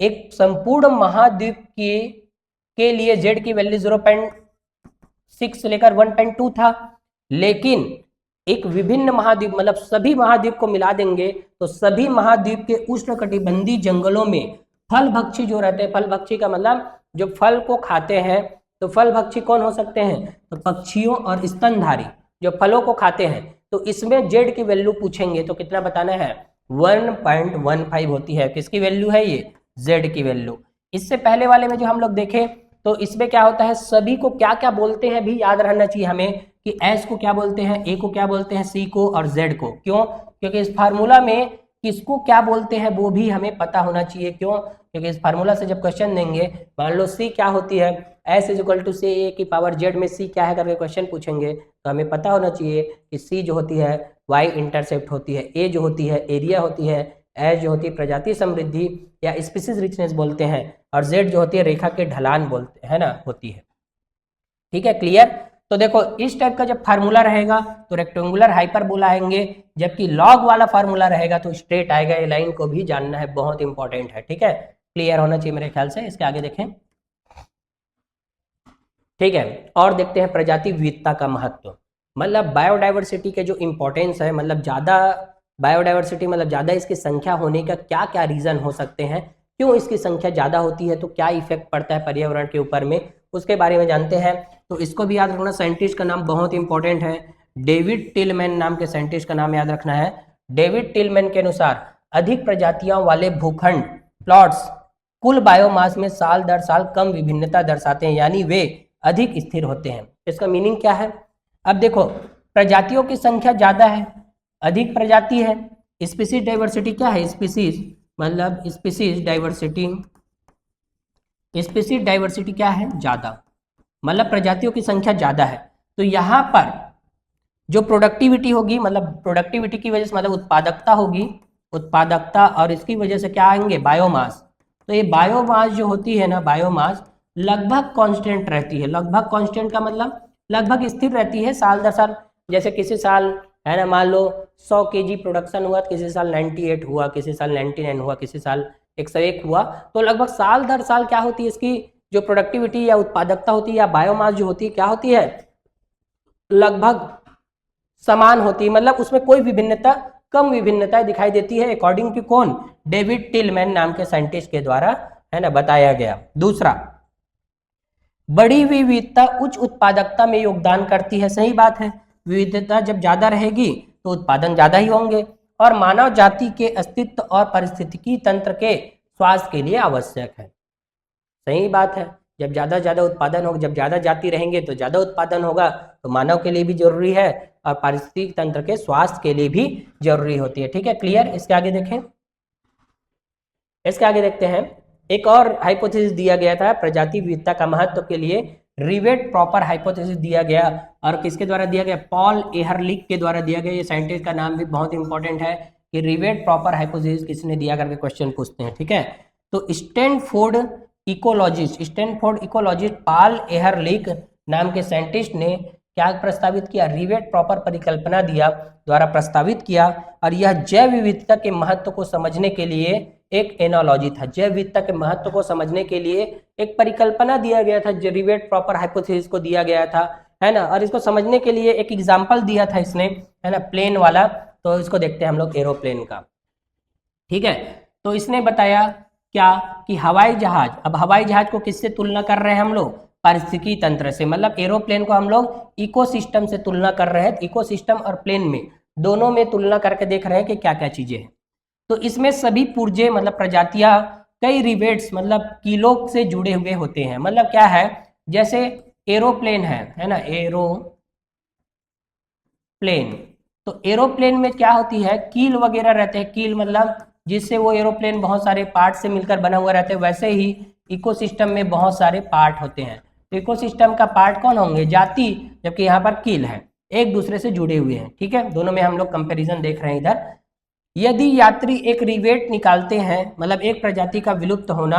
एक संपूर्ण महाद्वीप के लिए जेड की वैल्यू 0.6 से लेकर 1.2 था, लेकिन एक विभिन्न महाद्वीप मतलब सभी महाद्वीप को मिला देंगे तो सभी महाद्वीप के उष्णकटिबंधीय जंगलों में फल भक्षी जो रहते हैं, फल भक्षी का मतलब जो फल को खाते हैं, तो फल भक्षी कौन हो सकते हैं, तो पक्षियों और स्तनधारी जो फलों को खाते हैं, तो इसमें जेड की वैल्यू पूछेंगे तो कितना बताना है, 1.15 होती है। किसकी वैल्यू है ये, जेड की वैल्यू। इससे पहले वाले में जो हम लोग देखें तो इसमें क्या होता है, सभी को क्या क्या बोलते हैं भी याद रहना चाहिए हमें, कि एस को क्या बोलते हैं, ए को क्या बोलते हैं, सी को और जेड को। क्यों? क्योंकि इस फार्मूला में किसको क्या बोलते हैं वो भी हमें पता होना चाहिए। क्यों? क्योंकि इस फार्मूला से जब क्वेश्चन देंगे, मान लो सी क्या होती है, एस इज इक्वल टू सी ए की पावर जेड में सी क्या है करके क्वेश्चन पूछेंगे, तो हमें पता होना चाहिए कि सी जो होती है वाई इंटरसेप्ट होती है, ए जो होती है एरिया होती है, एच जो होती है प्रजाति समृद्धि या स्पीसीज रिचनेस बोलते हैं, और जेड जो होती है रेखा के ढलान बोलते है ना, होती है। ठीक है, क्लियर? तो देखो इस टाइप का जब फार्मूला रहेगा तो रेक्टेंगुलर हाइपरबोला आएंगे, जबकि लॉग वाला फार्मूला रहेगा तो स्ट्रेट आएगा। ये लाइन को भी जानना है, बहुत इंपॉर्टेंट है। ठीक है, क्लियर होना चाहिए मेरे ख्याल से। इसके आगे देखें, ठीक है, और देखते हैं प्रजाति विविधता का महत्व, मतलब बायोडाइवर्सिटी के जो इंपॉर्टेंस है, मतलब ज्यादा बायोडाइवर्सिटी मतलब ज्यादा इसकी संख्या होने का क्या क्या रीजन हो सकते हैं, क्यों इसकी संख्या ज्यादा होती है, तो क्या इफेक्ट पड़ता है पर्यावरण के ऊपर में, उसके बारे में जानते हैं। तो इसको भी याद रखना, साइंटिस्ट का नाम बहुत इंपॉर्टेंट है, डेविड टिलमैन नाम के साइंटिस्ट का नाम याद रखना है। डेविड टिलमैन के अनुसार अधिक प्रजातियों वाले भूखंड प्लॉट्स कुल बायोमास में साल दर साल कम विभिन्नता दर्शाते हैं, यानी वे अधिक स्थिर होते हैं। इसका मीनिंग क्या है? अब देखो प्रजातियों की संख्या ज्यादा है, अधिक प्रजाति है, स्पीसीज डाइवर्सिटी क्या है, स्पीसीज मतलब स्पीसीज डाइवर्सिटी क्या है, ज्यादा, मतलब प्रजातियों की संख्या ज्यादा है। तो यहाँ पर जो प्रोडक्टिविटी होगी, मतलब प्रोडक्टिविटी की वजह से मतलब उत्पादकता होगी, उत्पादकता, और इसकी वजह से क्या आएंगे, बायोमास। तो ये बायोमास जो होती है ना, बायोमास लगभग कांस्टेंट रहती है। लगभग कांस्टेंट का मतलब लगभग स्थिर रहती है साल दर साल। जैसे किसी साल है ना, मान लो 100 kg प्रोडक्शन हुआ, किसी साल 98 हुआ, किसी साल 99 हुआ, किसी साल 101 हुआ, तो लगभग साल दर साल क्या होती है, इसकी जो प्रोडक्टिविटी या उत्पादकता होती है या बायोमास जो होती है क्या होती है, लगभग समान होती है, मतलब उसमें कोई विभिन्नता, कम विभिन्नता दिखाई देती है, अकॉर्डिंग टू कौन, डेविड टिलमैन नाम के साइंटिस्ट के द्वारा, है ना, बताया गया। दूसरा बड़ी विविधता उच्च उत्पादकता में योगदान करती है। सही बात है, विविधता जब ज्यादा रहेगी तो उत्पादन ज्यादा ही होंगे, और मानव जाति के अस्तित्व और पारिस्थितिकी तंत्र के स्वास्थ्य के लिए आवश्यक है। सही बात है, जब ज्यादा उत्पादन होगा, जब ज्यादा जाति रहेंगे तो ज्यादा उत्पादन होगा, तो मानव के लिए भी जरूरी है और पारिस्थितिक तंत्र के स्वास्थ्य के लिए भी जरूरी होती है। ठीक है, क्लियर। इसके आगे देखें, इसके आगे देखते हैं। एक और हाइपोथेसिस दिया गया था प्रजाति विविधता का महत्व के लिए, रिवेट प्रॉपर हाइपोथेसिस दिया गया, और किसके द्वारा दिया गया? पॉल एहरलिच के द्वारा दिया गया। ये साइंटिस्ट का नाम भी बहुत इंपॉर्टेंट है कि रिवेट प्रॉपर हाइपोथेसिस किसने दिया करके क्वेश्चन पूछते हैं। ठीक है, तो स्टैनफोर्ड इकोलॉजिस्ट पॉल एहरलिच नाम के साइंटिस्ट ने क्या प्रस्तावित किया? रिवेट प्रॉपर परिकल्पना द्वारा प्रस्तावित किया, और यह जैव विविधता के महत्व को समझने के लिए एक एनालॉजी था। जैव विविधता के महत्व को समझने के लिए एक परिकल्पना दिया गया था, जो रिवेट प्रॉपर हाइपोथेसिस को दिया गया था, है ना। और इसको समझने के लिए एक एग्जाम्पल दिया था इसने, है ना, प्लेन वाला। तो इसको देखते हैं हम लोग, एरोप्लेन का। ठीक है, तो इसने बताया क्या कि हवाई जहाज, अब हवाई जहाज को किससे तुलना कर रहे हैं हम लोग? पारिस्थितिकी तंत्र से, मतलब एरोप्लेन को हम लोग इकोसिस्टम से तुलना कर रहे हैं। इकोसिस्टम और प्लेन में दोनों में तुलना करके देख रहे हैं कि क्या क्या चीजें हैं। तो इसमें सभी पुर्जे मतलब प्रजातियां कई रिवेट्स मतलब कीलों से जुड़े हुए होते हैं। मतलब क्या है, जैसे एरोप्लेन है ना, एरोप्लेन, तो एरोप्लेन में क्या होती है, कील वगैरह रहते हैं। कील मतलब जिससे वो एरोप्लेन बहुत सारे पार्ट से मिलकर बना हुआ रहता है। वैसे ही इकोसिस्टम में बहुत सारे पार्ट होते हैं। तो इकोसिस्टम का पार्ट कौन होंगे? जाति, जबकि यहाँ पर कील है, एक दूसरे से जुड़े हुए हैं। ठीक है, दोनों में हम लोग कंपेरिजन देख रहे हैं इधर। यदि यात्री एक रिवेट निकालते हैं, मतलब एक प्रजाति का विलुप्त होना,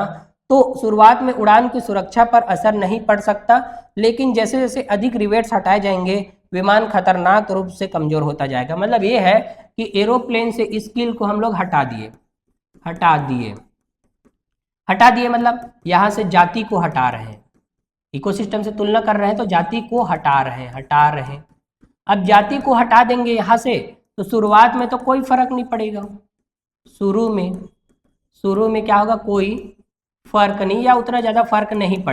तो शुरुआत में उड़ान की सुरक्षा पर असर नहीं पड़ सकता, लेकिन जैसे जैसे अधिक रिवेट्स हटाए जाएंगे, विमान खतरनाक रूप से कमजोर होता जाएगा। मतलब ये है कि एरोप्लेन से इस कील को हम लोग हटा दिए मतलब यहां से जाति को हटा रहे हैं। इकोसिस्टम से तुलना कर रहे हैं तो जाति को हटा रहे हैं। अब जाति को हटा देंगे यहां से, तो शुरुआत में तो कोई फर्क नहीं पड़ेगा। शुरू में क्या होगा? कोई फर्क नहीं, या उतना ज्यादा फर्क नहीं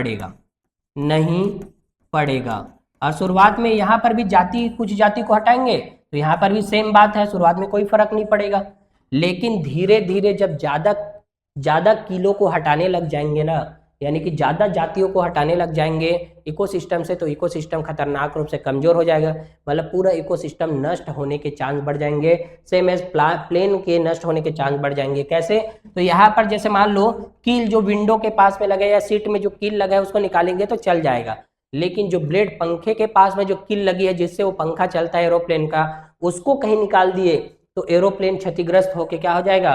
पड़ेगा। और शुरुआत में यहाँ पर भी कुछ जाति को हटाएंगे तो यहाँ पर भी सेम बात है, शुरुआत में कोई फर्क नहीं पड़ेगा। लेकिन धीरे धीरे जब ज्यादा कीलों को हटाने लग जाएंगे ना, यानी कि ज्यादा जातियों को हटाने लग जाएंगे इकोसिस्टम से, तो इकोसिस्टम खतरनाक रूप से कमजोर हो जाएगा। मतलब पूरा इकोसिस्टम नष्ट होने के चांस बढ़ जाएंगे, सेम एज प्लेन के नष्ट होने के चांस बढ़ जाएंगे। कैसे? तो यहाँ पर जैसे मान लो कील जो विंडो के पास में लगे या सीट में जो कील लगा है उसको निकालेंगे तो चल जाएगा, लेकिन जो ब्लेड पंखे के पास में जो कील लगी है जिससे वो पंखा चलता है एरोप्लेन का, उसको कहीं निकाल दिए तो एरोप्लेन क्षतिग्रस्त होके क्या हो जाएगा,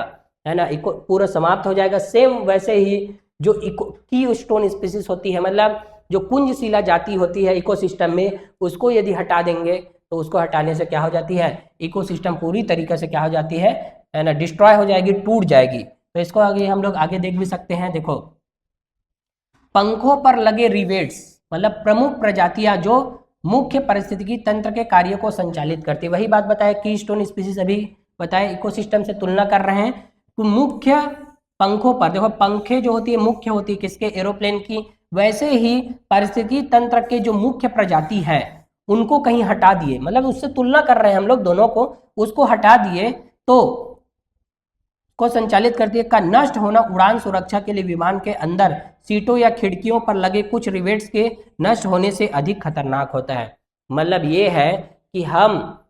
है ना, पूरा समाप्त हो जाएगा। सेम वैसे ही जो की स्टोन स्पीसीज होती है, मतलब जो कुंजशिला जाति होती है इकोसिस्टम में, उसको यदि हटा देंगे तो उसको हटाने से क्या हो जाती है, इकोसिस्टम पूरी तरीके से क्या हो जाती है ना, डिस्ट्रॉय हो जाएगी, टूट जाएगी। तो इसको आगे हम लोग आगे देख भी सकते हैं। देखो, पंखों पर लगे रिवेट्स मतलब प्रमुख प्रजातियां जो मुख्य पारिस्थितिकी तंत्र के कार्यों को संचालित करती है। वही बात बताया, की स्टोन स्पीसीज अभी बताए, इकोसिस्टम से तुलना कर रहे हैं। तो मुख्य पंखों पर देखो, पंखे जो होती है मुख्य होती है किसके? एरोप्लेन की। वैसे ही पारिस्थितिकी तंत्र के जो मुख्य प्रजाति है उनको कहीं हटा दिए, मतलब उससे तुलना कर रहे हैं हम लोग दोनों को, उसको हटा दिए तो को संचालित करती है। का नष्ट होना उड़ान सुरक्षा के लिए विमान के अंदर सीटों या खिड़कियों पर लगे कुछ रिवेट्स के नष्ट होने से अधिक खतरनाक होता है। मतलब ये है कि हम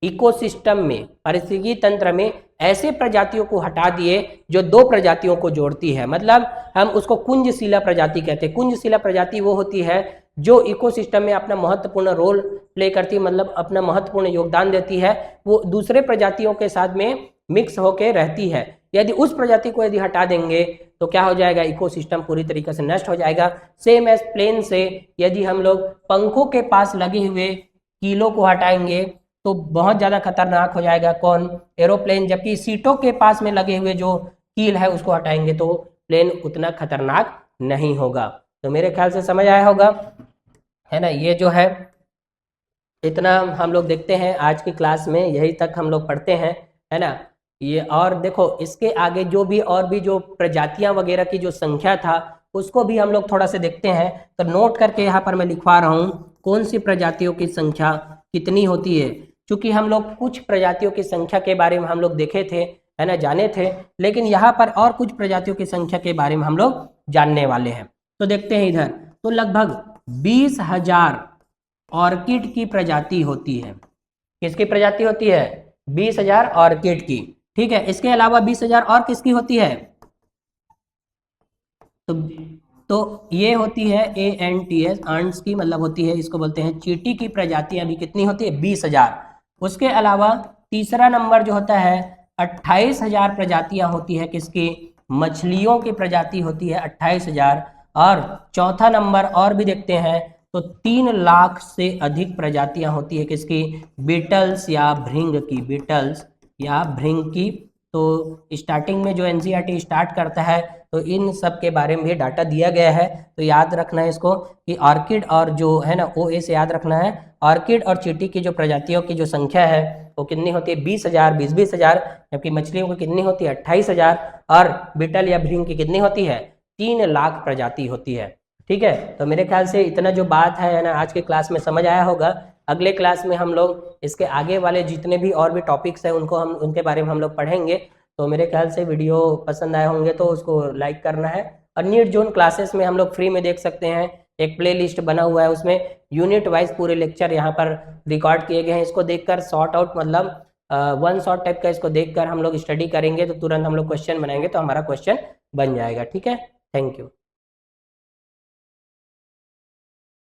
इकोसिस्टम में, पारिस्थितिकी तंत्र में ऐसे प्रजातियों को हटा दिए जो दो प्रजातियों को जोड़ती है। मतलब हम उसको कुंजशिला प्रजाति कहते हैं। कुंजशिला प्रजाति वो होती है जो इकोसिस्टम में अपना महत्वपूर्ण रोल प्ले करती है, मतलब अपना महत्वपूर्ण योगदान देती है। वो दूसरे प्रजातियों के साथ में मिक्स होकर रहती है। यदि उस प्रजाति को यदि हटा देंगे तो क्या हो जाएगा, इकोसिस्टम पूरी तरीके से नष्ट हो जाएगा। सेम एज प्लेन से यदि हम लोग पंखों के पास लगे हुए कीलों को हटाएंगे तो बहुत ज़्यादा खतरनाक हो जाएगा कौन, एरोप्लेन। जबकि सीटों के पास में लगे हुए जो कील है उसको हटाएंगे तो प्लेन उतना खतरनाक नहीं होगा। तो मेरे ख्याल से समझ आया होगा, है ना। ये जो है इतना हम लोग देखते हैं आज की क्लास में, यही तक हम लोग पढ़ते हैं, है ना। ये और देखो, इसके आगे जो भी और भी जो प्रजातियां वगैरह की जो संख्या था उसको भी हम लोग थोड़ा से देखते हैं। तो नोट करके यहाँ पर मैं लिखवा रहा हूँ कौन सी प्रजातियों की संख्या कितनी होती है। क्योंकि हम लोग कुछ प्रजातियों की संख्या के बारे में हम लोग देखे थे, है ना, जाने थे, लेकिन यहाँ पर और कुछ प्रजातियों की संख्या के बारे में हम लोग जानने वाले हैं। तो देखते हैं इधर, तो लगभग 20,000 ऑर्किड की प्रजाति होती है। किसकी प्रजाति होती है? 20,000 ऑर्किड की। ठीक है, इसके अलावा 20,000 और किसकी होती है? तो ये होती है ANTS, आंट्स की मतलब होती है, इसको बोलते हैं चींटी की प्रजातियां भी कितनी होती है? 20,000। उसके अलावा तीसरा नंबर जो होता है 28,000 प्रजातियां होती है किसकी? मछलियों की प्रजाति होती है 28,000। और चौथा नंबर और भी देखते हैं तो 3 लाख से अधिक प्रजातियां होती है किसकी? बीटल्स या भृंग की, बीटल्स या भृंग की। तो स्टार्टिंग में जो NCERT स्टार्ट करता है तो इन सब के बारे में भी डाटा दिया गया है। तो याद रखना है इसको कि ऑर्किड और जो है ना, OA से याद रखना है, ऑर्किड और चींटी की जो प्रजातियों की जो संख्या है वो कितनी होती है? 20,000, 20,000। जबकि मछलियों की कितनी होती है? 28,000। और बीटल या भृंग की कितनी होती है? 3 लाख प्रजाति होती है। ठीक है, तो मेरे ख्याल से इतना जो बात है ना आज के क्लास में समझ आया होगा। अगले क्लास में हम लोग इसके आगे वाले जितने भी और भी टॉपिक्स हैं उनको हम उनके बारे में हम लोग पढ़ेंगे। तो मेरे ख्याल से वीडियो पसंद आए होंगे तो उसको लाइक करना है। और नीट जोन क्लासेस में हम लोग फ्री में देख सकते हैं, एक प्ले लिस्ट बना हुआ है, उसमें यूनिट वाइज पूरे लेक्चर यहाँ पर रिकॉर्ड किए गए हैं। इसको देखकर शॉर्ट आउट मतलब वन शॉट टाइप का इसको देखकर हम लोग स्टडी करेंगे तो तुरंत हम लोग क्वेश्चन बनाएंगे तो हमारा क्वेश्चन बन जाएगा। ठीक है, थैंक यू।